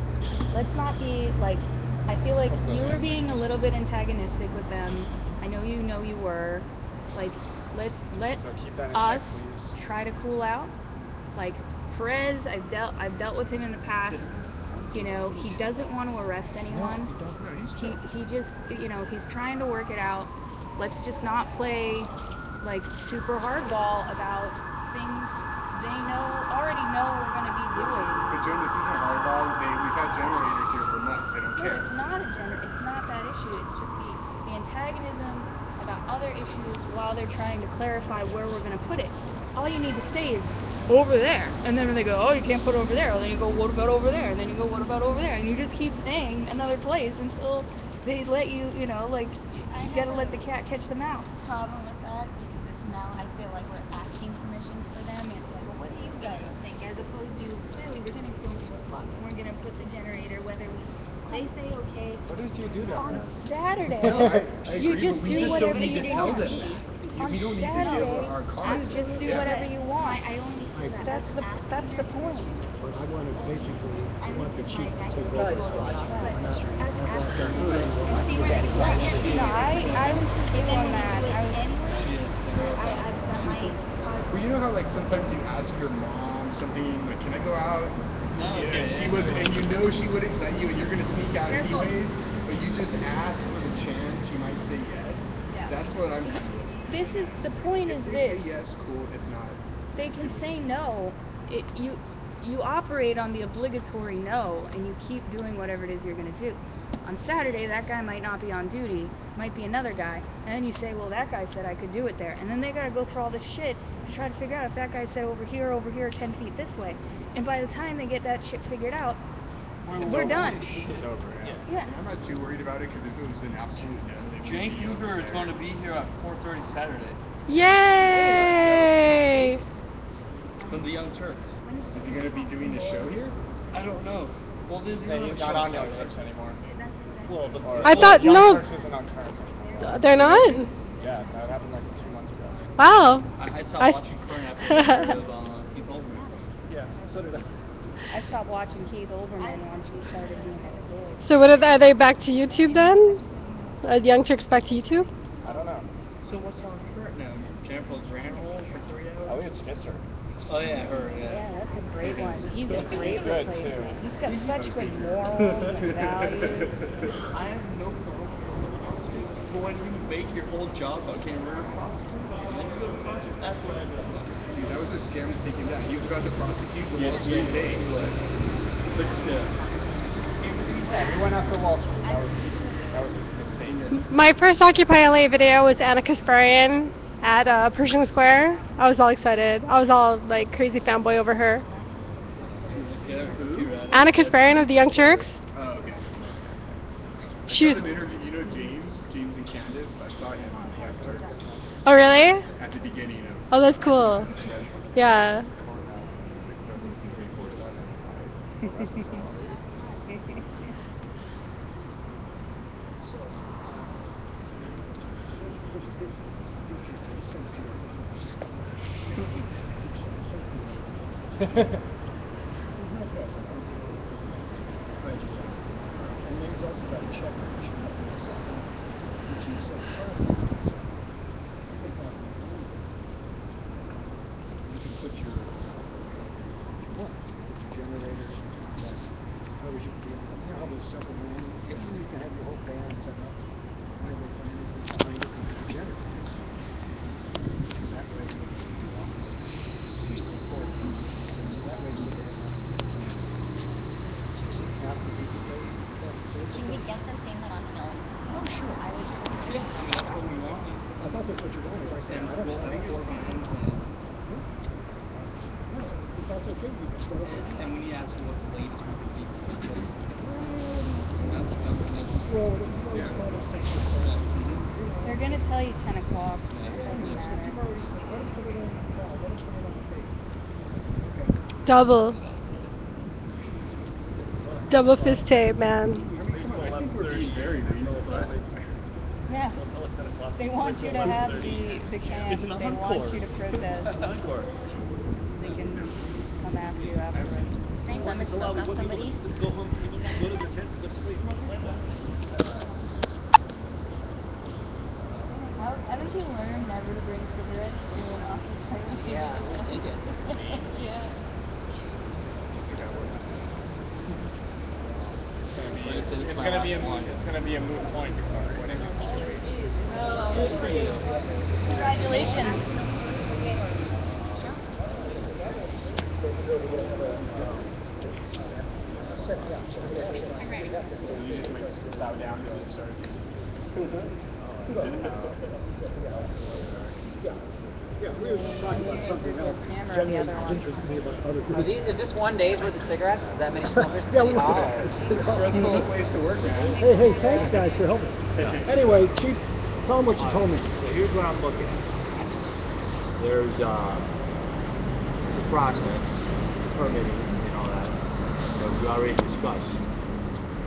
Let's not be like, I feel like you were being a little bit antagonistic with them. I know you were. Like, let us try to cool out. Like Perez, I've dealt with him in the past. You know, he doesn't want to arrest anyone. He just, he's trying to work it out. Let's just not play like super hardball about things they already know we're going to be doing. But Joan, this isn't hardball. We've had generators here for months. They don't care. It's not that issue. It's just the antagonism about other issues while they're trying to clarify where we're going to put it. All you need to say is over there, and then when they go, oh, you can't put over there, and then you go, what about over there, and then you go, what about over there, and you just keep saying another place until they let you, you gotta let the cat catch the mouse. Problem with that because it's now I feel like we're asking permission for them. And it's like, well, what do you guys think? As opposed to clearly we're gonna go to the fuck and we're gonna put the generator whether they say okay. What did you do to on her? Saturday? I You agree, just but we do just whatever don't need you to tell want. them that. On We don't need to Saturday, give our cards. you just do whatever you want. I only feel that That's the point. But I want to basically, I want the chief to take over this project. And not have that done the same way. See where the flag is. No, I was just doing that. Well, you know how like sometimes you ask your mom something like, "Can I go out?" No, and she was, and you know she wouldn't let you, and you're gonna sneak out anyways. But you just ask for the chance. She might say yes. That's what I'm kind of looking for. This is the point. If Is they this? say yes, cool. If not, They can say no. You operate on the obligatory no, and you keep doing whatever it is you're going to do. On Saturday, that guy might not be on duty, might be another guy, and then you say, well, that guy said I could do it there, and then they got to go through all this shit to try to figure out if that guy said over here, 10 feet this way, and by the time they get that shit figured out, we're done. It's over, Yeah. I'm not too worried about it because if it was an absolute no, they Jake wouldn't be Huber is there. going to be here at 4:30 Saturday Yay! from the Young Turks. Is he gonna be doing the show here? I don't know. Well, there's Yeah, he's not on Young Turks anymore. Well, but I thought Young no, Turks isn't on current anymore. they're not. Yeah, that happened like 2 months ago. Wow. I stopped watching current after I heard of Keith Olbermann. Yeah, so did I. I stopped watching Keith Olbermann once he started being at his age. So what are they back to YouTube then? Are the Young Turks back to YouTube? I don't know. So what's on current now? Jennifer Granholm for 3 hours? I think it's Spitzer. Oh yeah, her. Yeah, that's a great one. He's a great good, replacement. too. He's got such good morals and values. I have no problem with prostitute, but when you make your whole job about getting rid of prostitutes, and then you go to prostitute, that's what I do. Dude, that was a scam to take him down. He was about to prosecute the Wall Street Day. But still. Yeah, we went after Wall Street. That was a mistake. My first Occupy LA video was Anna Kasparian at Pershing Square. I was all excited. I was all like crazy fanboy over her. Yeah, who? Anna Kasparian of the Young Turks. Oh, okay. She. I saw an interview, you know James and Candace? I saw him on Young Turks Oh really? at the beginning of. Oh, that's cool. Yeah. So he's nice guy, so I don't care what he doesn't know. Glad you said it. And then he's also got a check which you have to accept, which you said first is concerned. I think that you can put your, if you want, put your generator, however you can do it. You know how there's several men, you can have your whole band set up, whatever they find is behind it with your generator. That way, you can do all the record. So that way, so they have that's okay, we can start. And when you ask them what's the latest we can beat them, just Well, you know, tell them 6%. They're gonna tell you 10 o'clock. Yeah, It if doesn't you've matter. already said, let them put it on, let them put it on the table. Double. Double fist tape, man. I think we're being very reasonable. Yeah. They want you to have the chance. It's an They want encore. you to protest. Encore. They can come after you afterwards. Can I bum a smoke off somebody? Go home, go to their tents, go to sleep. Haven't you learned never to bring cigarettes to an occupied? Yeah, I think it. Yeah. It's gonna be a moot point whenever you call it. Oh, good for you. Congratulations. I'm ready. You just might bow down to the start. Yeah, we were talking about something else. Camera, Generally the other one. interested me about other Are these, groups. is this one day's worth of cigarettes? Is that many smokers in Yeah, City Hall? It's a stressful place to work, man. Hey, thanks guys for helping. Anyway, Chief, tell them what you told me. So here's what I'm looking at. There's a process, permitting and all that we already discussed.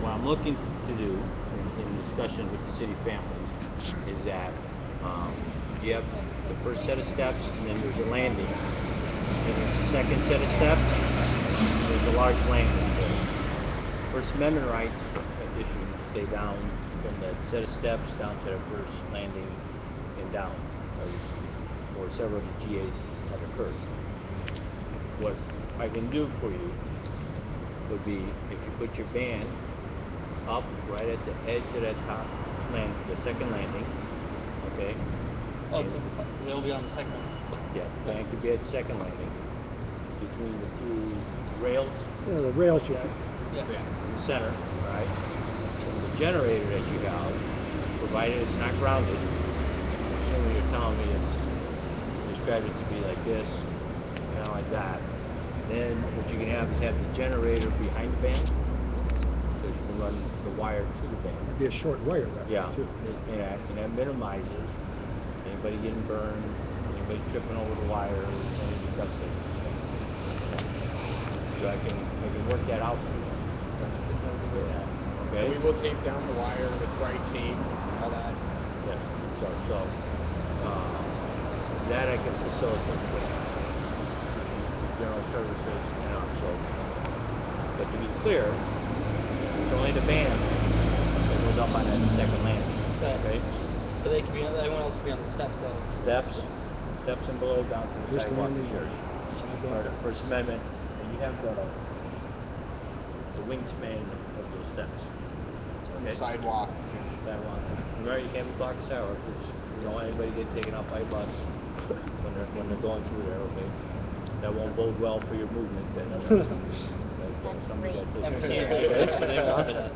What I'm looking to do in discussion with the city families is that you have the first set of steps, and then there's a landing. Then there's a second set of steps, and there's a large landing. First Amendment rights issues stay down from that set of steps down to the first landing and down, or several of the GAs have occurred. What I can do for you would be if you put your van up right at the edge of that top land, the second landing, okay? Oh, so they'll be on the second one. Yeah, the van could be at the second landing between the two rails. You know, the rails you Yeah. In the center, right? And the generator that you have, provided it's not grounded, assuming you're telling me it's described it to be like this, kind of like that. Then what you can have is have the generator behind the van, so you can run the wire to the van. It'd be a short wire, that Yeah, too. and that minimizes anybody getting burned, anybody tripping over the wires, any duct tape. So I can work that out for you. Okay. We will tape down the wire with bright tape, all that. Yeah. So that I can facilitate for you. General services and also. But to be clear, it's only the van that goes up on that second landing. Okay. But they can be. Everyone else can be on the steps though. Steps and below down to the First sidewalk. landing, Sure. sidewalk. Or the First Amendment, and you have the wingspan of those steps. And the sidewalk. Sidewalk. Remember, you can't block the sidewalk because you don't want anybody getting taken out by a bus when they're going through there. Okay. That won't bode well for your movement. Somebody got taken. Right.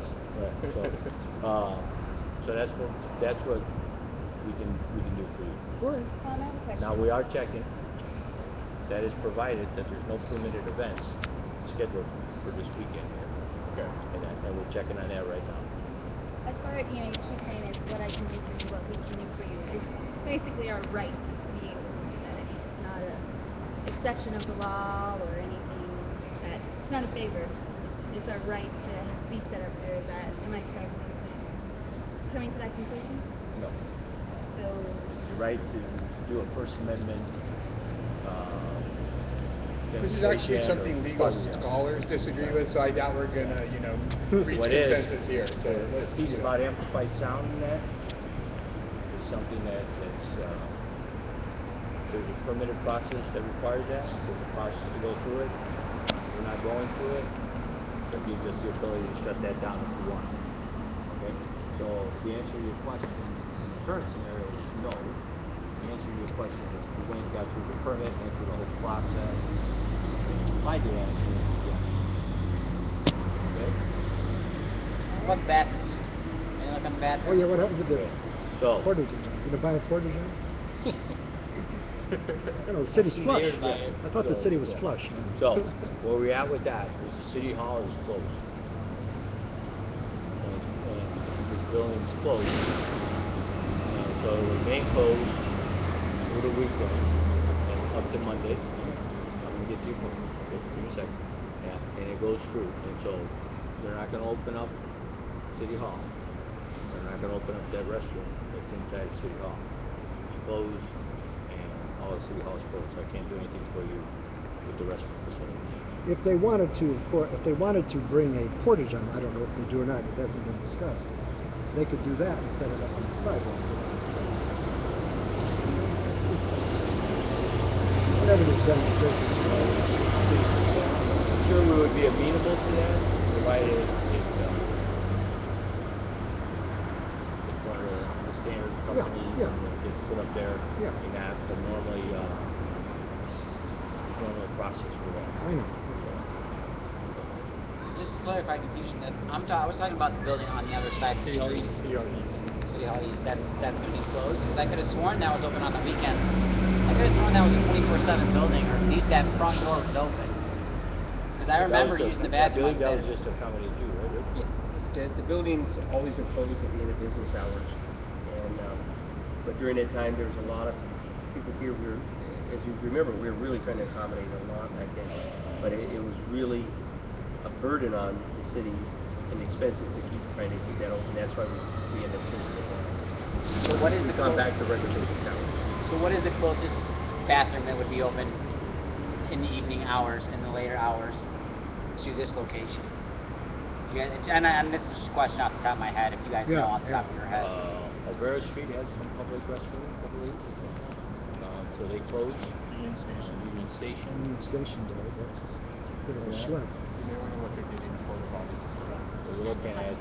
So that's what we can do for you. All right. I have a question. Now we are checking. That is provided that there's no permitted events scheduled for this weekend here. Okay. And we're checking on that right now. As far as, you keep saying is what I can do for you, what we can do for you. It's basically our right to be able to do that. I mean, it's not a exception of the law or anything that, it's not a favor. It's our right to be set up there. Is that, am I correct in saying, coming to that conclusion? No. So, Your right to do a First Amendment This is actually demonstration something or legal party. scholars disagree with, so I doubt we're gonna, reach What is- consensus here. So The let's, piece about amplified sound in that is something that's there's a permitted process that requires that. There's a process to go through it. We're not going through it. So it gives us the ability to shut that down if we want. Okay? So the answer to your question in the current scenario is no. The answer to your question is we went and got through the permit, went through the whole process. My answer is yes. Okay? What about the bathrooms? Any look on the bathrooms? Oh yeah, what happened to the So portage? You gonna buy a portage? You know, the city's flush. Yeah. I thought the So, city was yeah. flush. So, where we at with that is the city hall is closed. And this building's closed. And so it will remain closed for the weekend and up to Monday. I'm gonna get to your point. Okay, give me a second. Yeah, and it goes through. And so they're not gonna open up City Hall. They're not gonna open up that restroom that's inside City Hall. It's closed and all of City Hall's closed. So I can't do anything for you with the restroom facilities. If they wanted to, if they wanted to bring a portage on, I don't know if they do or not. It hasn't been discussed. They could do that and set it up on the sidewalk. Whatever this demonstration is. I'm sure we would be amenable to that, provided it's one of the standard companies and it gets put up there in that. But normally, there's no process for that. I know. Just to clarify confusion, that I was talking about the building on the other side of the street. City Hall East. City Hall East. That's going to be closed because I could have sworn that was open on the weekends. I could have sworn that was a 24/7 building, or at least that front door was open. Because I remember using the bathroom on That was Saturday. just to accommodate you, right? Yeah. The building's always been closed at the end of business hours, and but during that time there was a lot of people here. As you remember, we were really trying to accommodate a lot back then, but it was really a burden on the city and expenses to keep trying to keep that open. That's why we ended up closing it down. So what is We've the gone back closest? to regular business hours. So what is the closest bathroom that would be open in the evening hours and the later hours to this location? Do you guys, and this is just a question off the top of my head, if you guys know off the top of your head. Alvera Street has some public restrooms, I believe. So they close. Union Station. Union Station. Union Station does. That's a bit of a schlep. You may want to look at getting a porta potty. So we're looking at.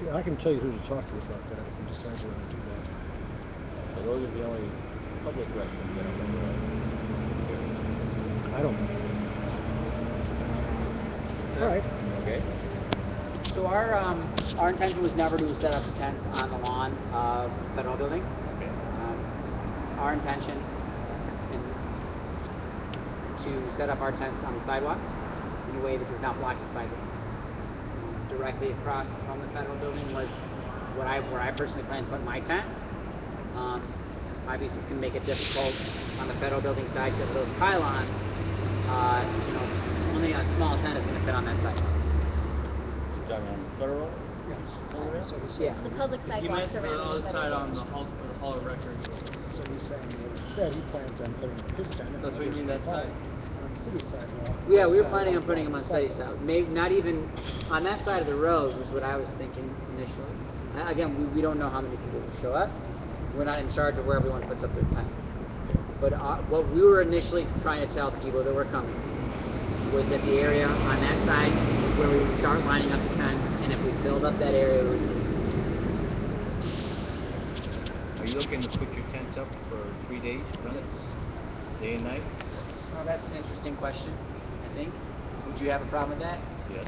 Yeah, I can tell you who to talk to about that if you decide you want to do that. So those are the only public restrooms that I'm aware of. I don't know. All right. Okay. So our intention was never to set up the tents on the lawn of the federal building. Okay. It's our intention to set up our tents on the sidewalks in a way that does not block the sidewalks. Directly across from the federal building was where I personally plan to put my tent. Obviously, it's going to make it difficult on the federal building side because of those pylons. Only a small tent is going to fit on that side. You're talking on federal? Yes. Yeah. The public sidewalks surrounding the other the side on federal the Hall of Records. So he's saying what he said, he plans on putting his tent. That's what you mean, that side? On the city sidewalk. Yeah, we were planning on putting them on city side. Maybe not even on that side of the road was what I was thinking initially. Again, we don't know how many people will show up. We're not in charge of where everyone puts up their tent. But what we were initially trying to tell the people that were coming was that the area on that side was where we would start lining up the tents, and if we filled up that area, we would. Are you looking to put your tents up for 3 days? Yes. Day and night? Well, that's an interesting question, I think. Would you have a problem with that? Yes.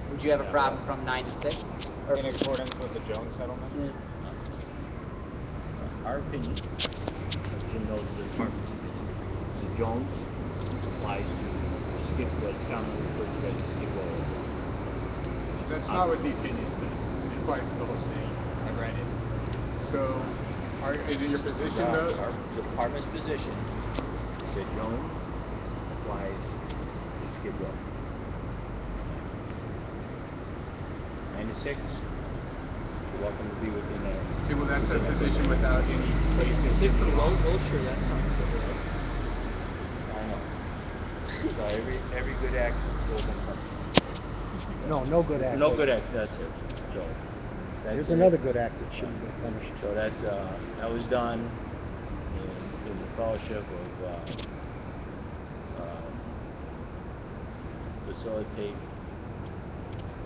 Would you have a problem from 9 to 6? Or In accordance with the Jones settlement? Yeah. Our opinion, as Jim knows the department's opinion, the Jones applies to the skip, what's commonly referred to as the skip roll. That's not what the opinion says. It applies to the whole city. I read it. So, is it your position though? Our department's position is that Jones applies to skip row. 9 to 6, you're welcome to be within that. Okay, well that's a position without any basis. 6 and low sure, that's not skip row. I know. So every good act goes unpunished. No good act. No good act, that's it. So There's another good act that shouldn't get punished. So that was done in the fellowship of facilitate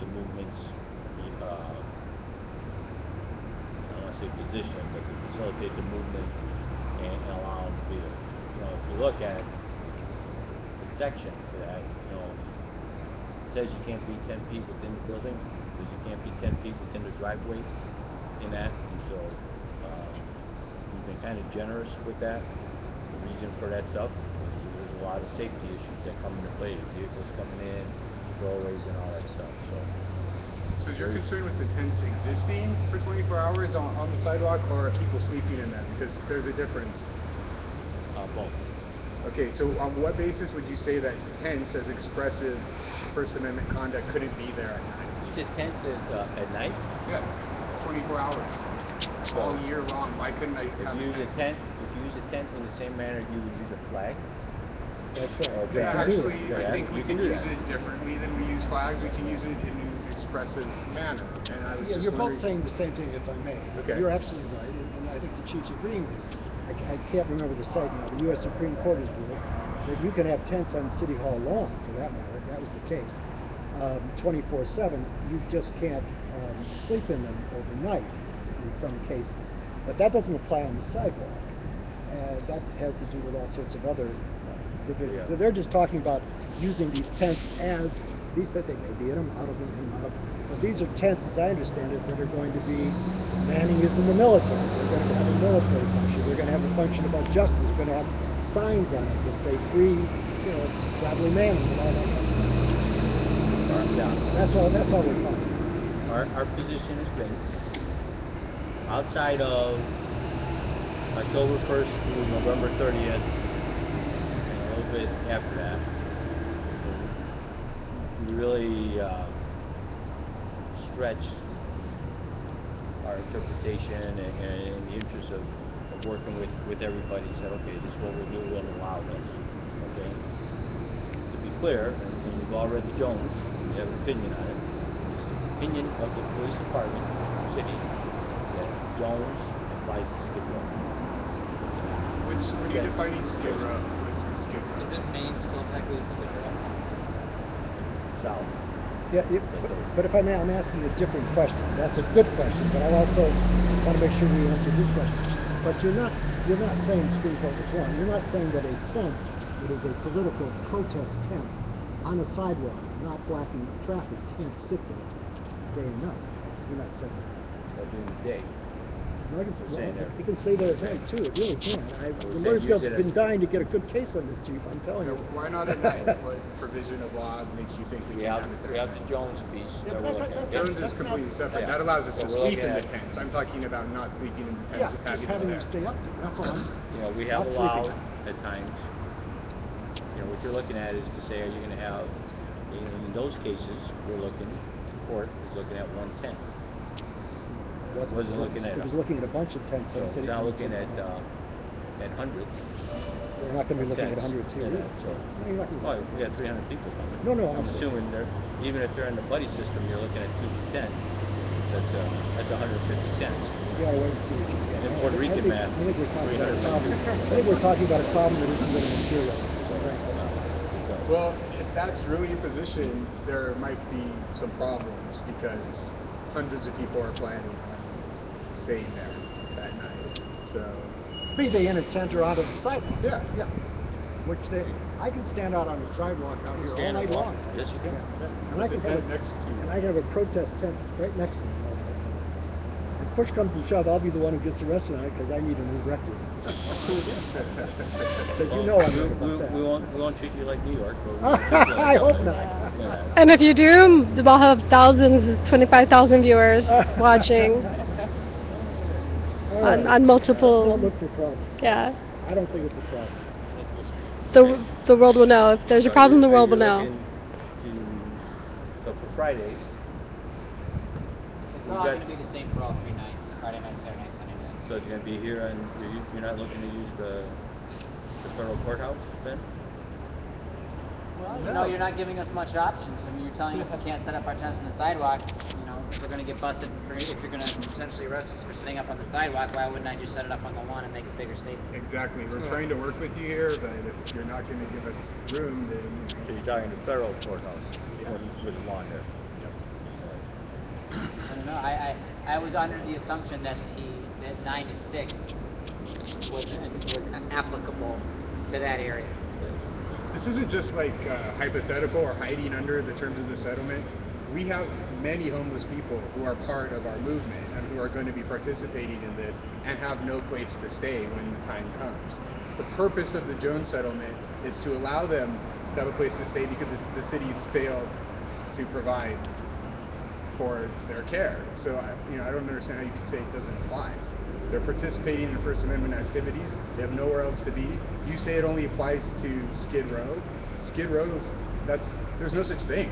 the movements. I don't want to say position, but to facilitate the movement and allow them to be there. If you look at the section to that, it says you can't be 10 feet within the building, because you can't be 10 feet within the driveway in that. And so we been kind of generous with that. The reason for that stuff is there's a lot of safety issues that come into play. Vehicles coming in, throwaways, and all that stuff. So is your concern with the tents existing for 24 hours on the sidewalk, or are people sleeping in them? Because there's a difference. Both. Okay, so on what basis would you say that tents as expressive First Amendment conduct couldn't be there at night? You said tent at night? Yeah, 24 hours, all year long. Why couldn't I have If you use a tent in the same manner you would use a flag? That's right. Yeah, actually, I think we you can do use that. it differently than we use flags. We can use it in an expressive manner. And I was Yeah, just you're both wondering- saying the same thing, if I may. Okay. You're absolutely right, and I think the chief's agreeing with you. I can't remember the site now. The U.S. Supreme Court has ruled that you can have tents on City Hall lawn, for that matter, if that was the case, 24/7. You just can't sleep in them overnight in some cases. But that doesn't apply on the sidewalk. That has to do with all sorts of other provisions. Yeah. So they're just talking about using these tents as, these that they may be in them, out of them, in them, out of them. But these are tents, as I understand it, that are going to be manning used in the military. They're going to have a military function. They're going to have a function about justice. They're going to have signs on it that say free, godly manning and all that kind of stuff. Yeah. That's all we're talking about. Our position has been outside of October 1st through November 30th, and a little bit after that. We really stretched our interpretation and in the interest of working with everybody, said, okay, this is what we'll do, we'll allow this. Okay? To be clear, and you've all read the Jones, you have an opinion on it. It's the opinion of the police department, city, that Jones applies to Skid Row. When are you defining Skid Row? What's the Skid Row? Isn't Maine still technically Skid Row? South. Yeah, but if I may, I'm asking a different question. That's a good question, but I also want to make sure we answer this question. But you're not saying the Supreme Court was wrong. You're not saying that a tent that is a political protest tent on a sidewalk, not blocking traffic, can't sit there day and night. You're not saying that. Or during the day. No, it there. can stay there at night too. It really can. The Lawyers Guild's been dying to get a good case on this, Chief. I'm telling you. Why not at night? What provision of law makes you think We have the Jones piece. Yeah, that but we're looking at. Jones is completely separate. That allows us to So we're sleep in looking the at- tents. I'm talking about not sleeping in the tents, Yeah, just having them stay up there. That's all I'm saying. We have Not sleeping. allowed at times. What you're looking at is to say, are you going to have? In those cases, we're looking. Court is looking at 110. Wasn't looking at. It was looking at a bunch of tents So on City now Hall. looking at hundreds. We're not going to be looking at hundreds here. Yeah, either. so, No, you're not gonna- well, we got 300 people coming. No, I'm I'm saying- assuming even if they're in the buddy system, you're looking at 2 to 10. That's 150 tents. You gotta wait and see what you get. In Puerto Rican math, I think we're talking about a 300. problem. I think we're talking about a problem that isn't going to materialize. frankly. Well, if that's really your position, there might be some problems because hundreds of people are planning on staying there that night. So, Be they in a tent or out of the sidewalk. yeah. Yeah. I can stand out on the sidewalk out here all Stand night and walk. long. Yes, you can. And I With can the have tent next to you. and I can have a protest tent right next to me. If push comes to shove, I'll be the one who gets arrested on it because I need a new record. Because you know I'm about that. We won't treat you like New York. But we'll treat you like I hope LA. not. Yeah. And if you do, we'll have thousands, 25,000 viewers watching All right. on multiple. Let's not look for problems. Yeah, I don't think it's a problem. the world will know. If there's a problem, the world will Are know. you So for Friday, It's We've all got- going to be the same for all 3 nights: Friday night, Saturday night, Sunday night. so you're gonna be here, and you're not looking to use the federal courthouse then? Well, you're not giving us much options. I mean, you're telling us we can't set up our tents on the sidewalk. If we're going to get busted, if you're going to potentially arrest us for sitting up on the sidewalk, why wouldn't I just set it up on the lawn and make a bigger statement? Exactly. We're trying to work with you here, but if you're not going to give us room, then So you're talking the federal courthouse with lawn there. I don't know. I was under the assumption that that 9 to 6 was applicable to that area. this isn't just like hypothetical or hiding under the terms of the settlement. we have many homeless people who are part of our movement and who are going to be participating in this and have no place to stay when the time comes. The purpose of the Jones settlement is to allow them to have a place to stay because the cities failed to provide for their care. So I don't understand how you could say it doesn't apply. They're participating in First Amendment activities. They have nowhere else to be. You say it only applies to Skid Row. Skid Row, there's no such thing.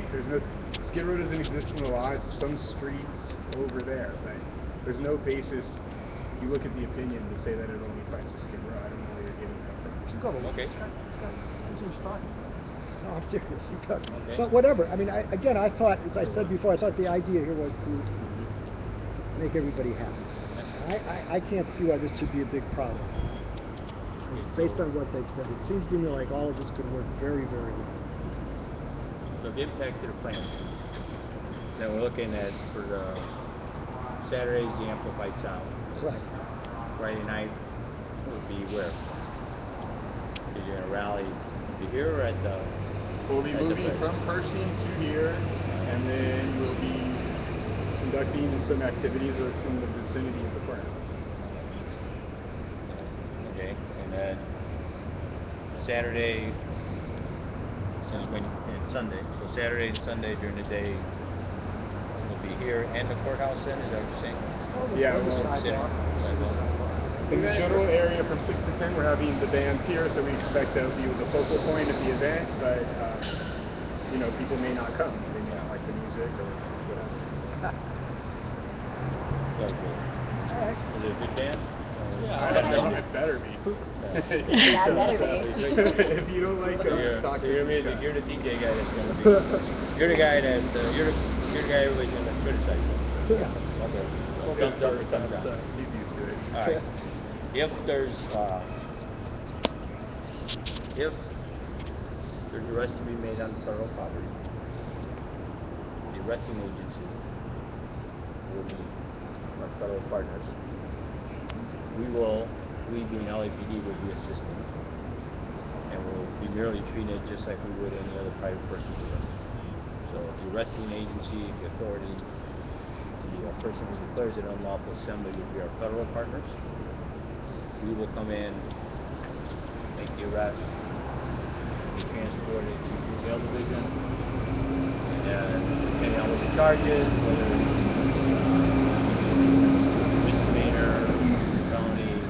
Skid Row doesn't exist in the law. It's some streets over there, but there's no basis. If you look at the opinion to say that it only applies to Skid Row, I don't know where you're getting that from. He's got a Okay. That's what he's talking about. No, I'm serious. He does. Okay. But whatever. I mean, I thought, as I said before, I thought the idea here was to make everybody happy. I can't see why this should be a big problem. Based on what they've said, it seems to me like all of this could work very, very well. So getting back to the plan. Then we're looking at for the Saturdays the amplified sound. Right. Friday night will be where? Is you're gonna rally be here or at the? We'll be at the moving place? from Pershing to here, and then we'll be conducting some activities in the vicinity of the courthouse. Okay, and then Saturday and Sunday. So Saturday and Sunday during the day will be here and the courthouse. Then is that what you're saying? Yeah, On the well, sidewalk. in the general area from 6 to 10, we're having the bands here, so we expect that will be the focal point of the event. But people may not come; they may not like the music or whatever. Very good. All right. Is it a good band? It better be. Yeah, better be. If you don't like them, talk to you're these guys. the DJ guy that's gonna be. You're the guy that you're the guy everybody's gonna criticize. Yeah. Okay. Thumbs up or thumbs down. He's used to it. All right. If there's arrests to be made on federal property, the arresting agency will be our federal partners. We being LAPD will be assisting, and we'll be merely treating it just like we would any other private person's arrest. So the arresting agency, the authority, the person who declares an unlawful assembly will be our federal partners. We will come in, make the arrest, be transported to the jail division, and depending on what the charge is, whether it's misdemeanor, felony,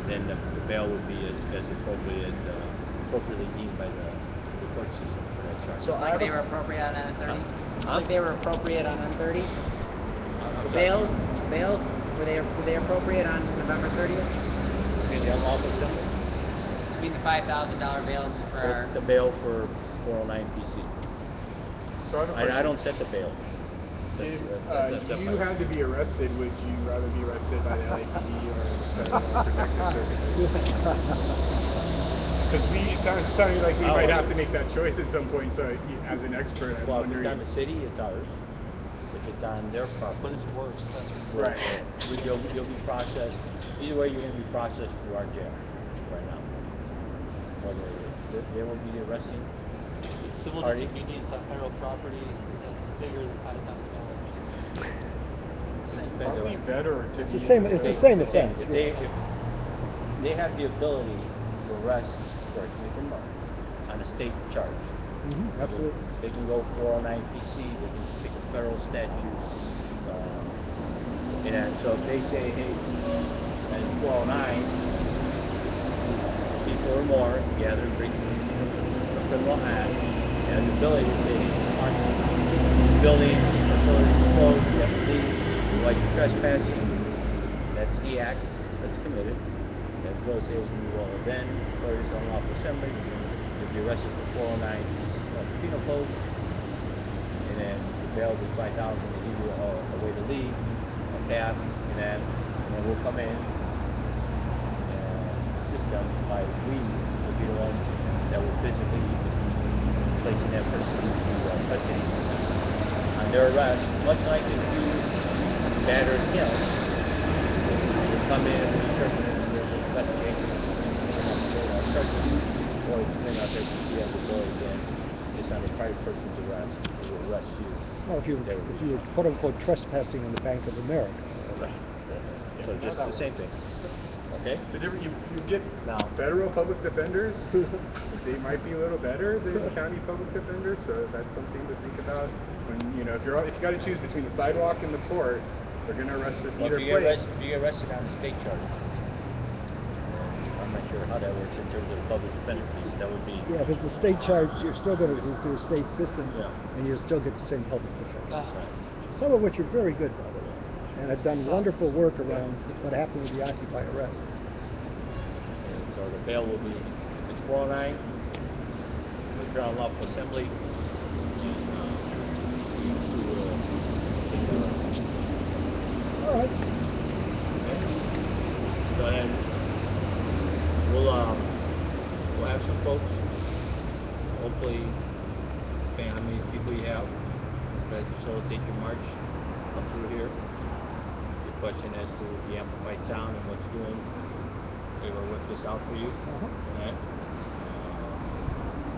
then the bail would be as appropriately deemed by the court system for that charge. Just like they were appropriate on N30? Just like they were appropriate on N30? I'm The sorry. bails, were they appropriate on November 30th? In the unlawful assembly? I mean the $5,000 bails for our... It's the bail for 409 PC. So I have a I don't set the bail. If That's up you my- had to be arrested, would you rather be arrested by the LAPD or Federal Protective Services? Because it's sounding like we might have to make that choice at some point. So, as an expert, I'm Well, if wondering. it's on the city, it's ours. If it's on their property. But it's worse. That's Right. You'll be processed. Either way, you're going to be processed through our jail right now. Whether they will be arresting. It's civil Party. disobedience on federal property. Is that bigger than $5,000? Probably better. It's the same. It's the same offense. If they have the ability to arrest, correct me if I'm wrong, on a state charge. Mm-hmm, absolutely. They can go 409 PC. They can pick a federal statute. So if they say, hey, at 409, people or more gather, bring a criminal act, and the ability to say, hey, buildings, facilities, closed, you have to leave, you like trespassing, that's the act that's committed. And the bill says, well, then, for this unlawful assembly, you'll be arrested for 409 penal code, and then the bail will be $5,000 to give you a way to leave, a path, and then we'll come in and assist them by we will be the ones that will physically be placing that person into custody on their arrest, much like if you batter and kill, you come in and determine the investigation or if you bring out there, you have the ability again to focus on a private person's arrest, they will arrest you. Well, if you're quote unquote trespassing on the Bank of America. Right. So just the same thing. Okay? The different, you get Now, federal public defenders, they might be a little better than county public defenders, so that's something to think about. When, you know, if you got to choose between the sidewalk and the court, they're going to arrest us well, either if you place. get arrested on the state charge, I'm not sure how that works in terms of the public defender piece. That would be. Yeah, if it's a state charge, you're still going to go through the state system, Yeah. and you'll still get the same public defender. That's right. Some of which are very good, by the way, and have done wonderful work around what happened with the Occupy arrests. And so the bail will be it's 409, withdraw lawful assembly, and we will All right. okay. So then we'll have some folks, hopefully, depending on how many people you have, that facilitate your march up through here. Your question as to the amplified sound and what's doing, we will work this out for you. Okay?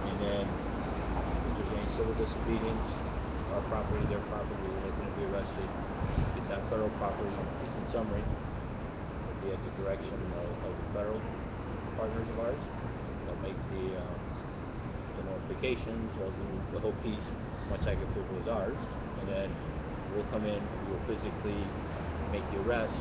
And then if there's any civil disobedience, our property, their property, they're going to be arrested. It's on federal property, just in summary. It'll be at the direction of the federal partners of ours. They'll make the notifications, they'll do the whole piece, much like if it was ours. And then we'll come in, we will physically make the arrest,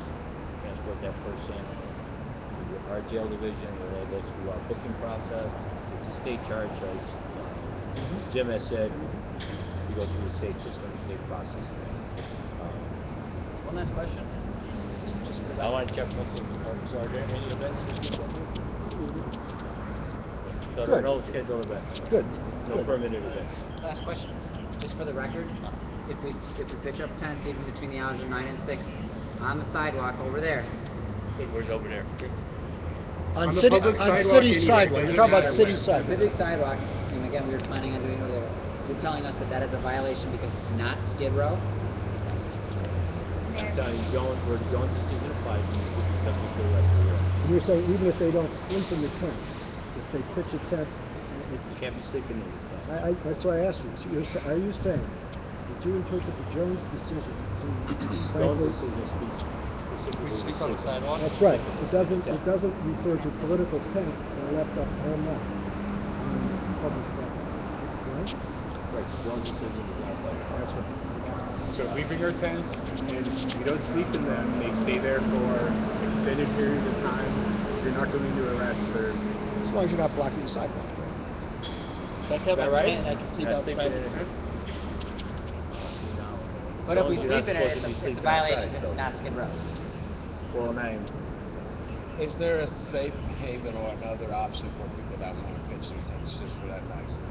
transport that person to our jail division, where they'll go through our booking process. It's a state charge, so it's, Jim has said, we go through the state system, the state process. One last question. I want to check with them. So are there any events this weekend? So there are no scheduled events. Good. No permitted events. Last question, just for the record, if we pitch up tents even between the hours of 9 and 6 on the sidewalk over there, it's Where's over there? On the city public sidewalk. sidewalk You're anyway, talking about doesn't city matter sidewalk. Civic sidewalk, and again, we were planning on doing it there. You're telling us that that is a violation because it's not Skid Row? I'm telling you, Jones, where the Jones decision applies, you will be subject to the rest of the year. And you're saying even if they don't sleep in the tent, if they pitch a tent, You can't be sleeping in the tent. that's why I asked you. So are you saying that you interpret the Jones decision to Jones frankly? decision speaks specifically. We sleep on the sidewalk? That's right. It doesn't refer to political tents that are left up all night on public property. Right? Right, Jones decision is not like. That's right. So if we bring our tents and we don't sleep in them, they stay there for extended periods of time, you're not going to arrest or. As long as you're not blocking the sidewalk. If I have that a right? tent, I can sleep Not outside. sleeping in it. But if we Jones, you're not sleep in it, supposed to be it's a sleeping violation outside, because it's so. not Skid Row. 409. Is there a safe haven or another option for people that want to pitch their tents just for that nice?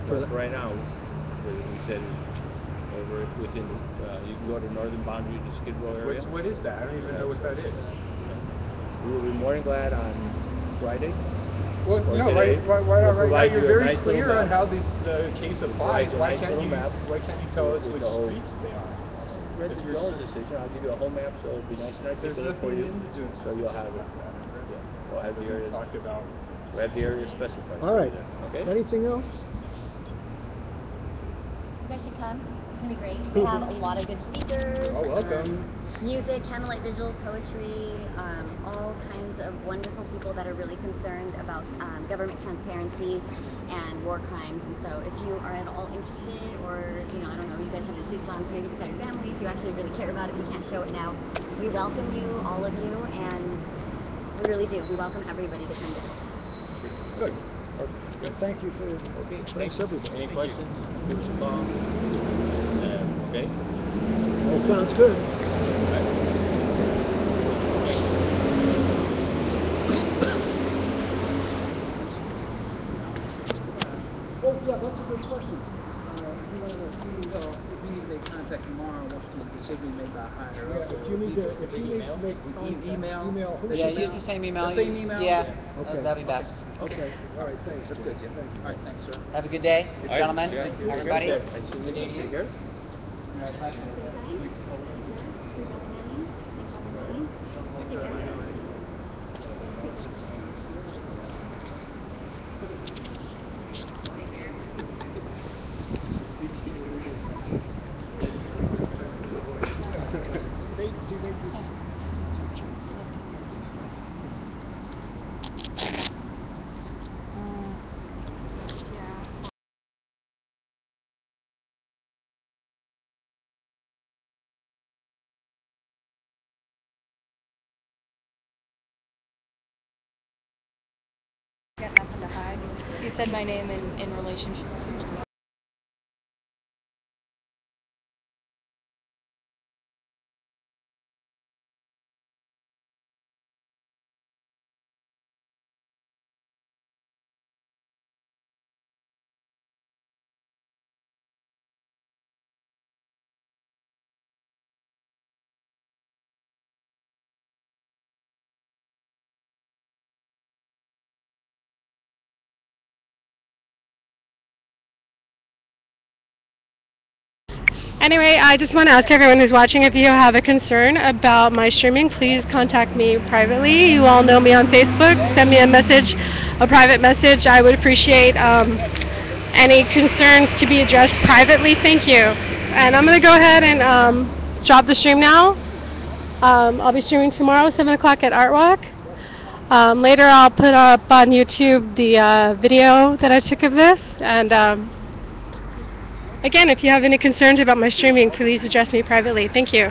For right now, we said over within, you can go to northern boundary of the Skid Row area. What is that? I don't even know what that is. We will be more than glad on Friday. Well, Or no, today, right we'll now provide you're you a very nice little clear on map. how the case applies. Provide you a nice little map Why can't you tell us with which the whole- streets they are? Read If the you're Jones s- decision, I'll give you a whole map, so it'll be nice and There's articulate for nothing you. in the Jones So decision you'll have it. about that. Yeah, we'll have the Doesn't area. talk about. We'll have the area specified. All right. Okay. Anything else? You guys should come. It's gonna be great. We have a lot of good speakers. Oh, welcome. Music, candlelight visuals, poetry, all kinds of wonderful people that are really concerned about government transparency and war crimes. And so if you are at all interested, or, I don't know, you guys have your suits on, so maybe you can tell your family if you actually really care about it, but you can't show it now. We welcome you, all of you, and we really do. We welcome everybody to come visit. Good. Good. Thank you for. Okay. Thanks everybody. Any questions? Give us a call. Okay. That sounds good. Oh, yeah, that's a good question. If you need to make contact tomorrow, what's the decision made by higher Yeah, up? if you need to make contact, email. who Yeah, should use I- the same email. The same email? Yeah, Okay. that'd be best. Okay, all right, thanks. That's good, Jim. Thank you. All right, thanks, sir. Have a good day, All right. gentlemen, Yeah. everybody. Okay. I see you. Good day to you. Take care. All right, bye. Take care. you said my name in relationship to. Anyway, I just want to ask everyone who's watching, if you have a concern about my streaming, please contact me privately. You all know me on Facebook. Send me a message, a private message. I would appreciate any concerns to be addressed privately. Thank you. And I'm going to go ahead and drop the stream now. I'll be streaming tomorrow, 7 o'clock at Art Walk. Later I'll put up on YouTube the video that I took of this. And again, if you have any concerns about my streaming, please address me privately. Thank you.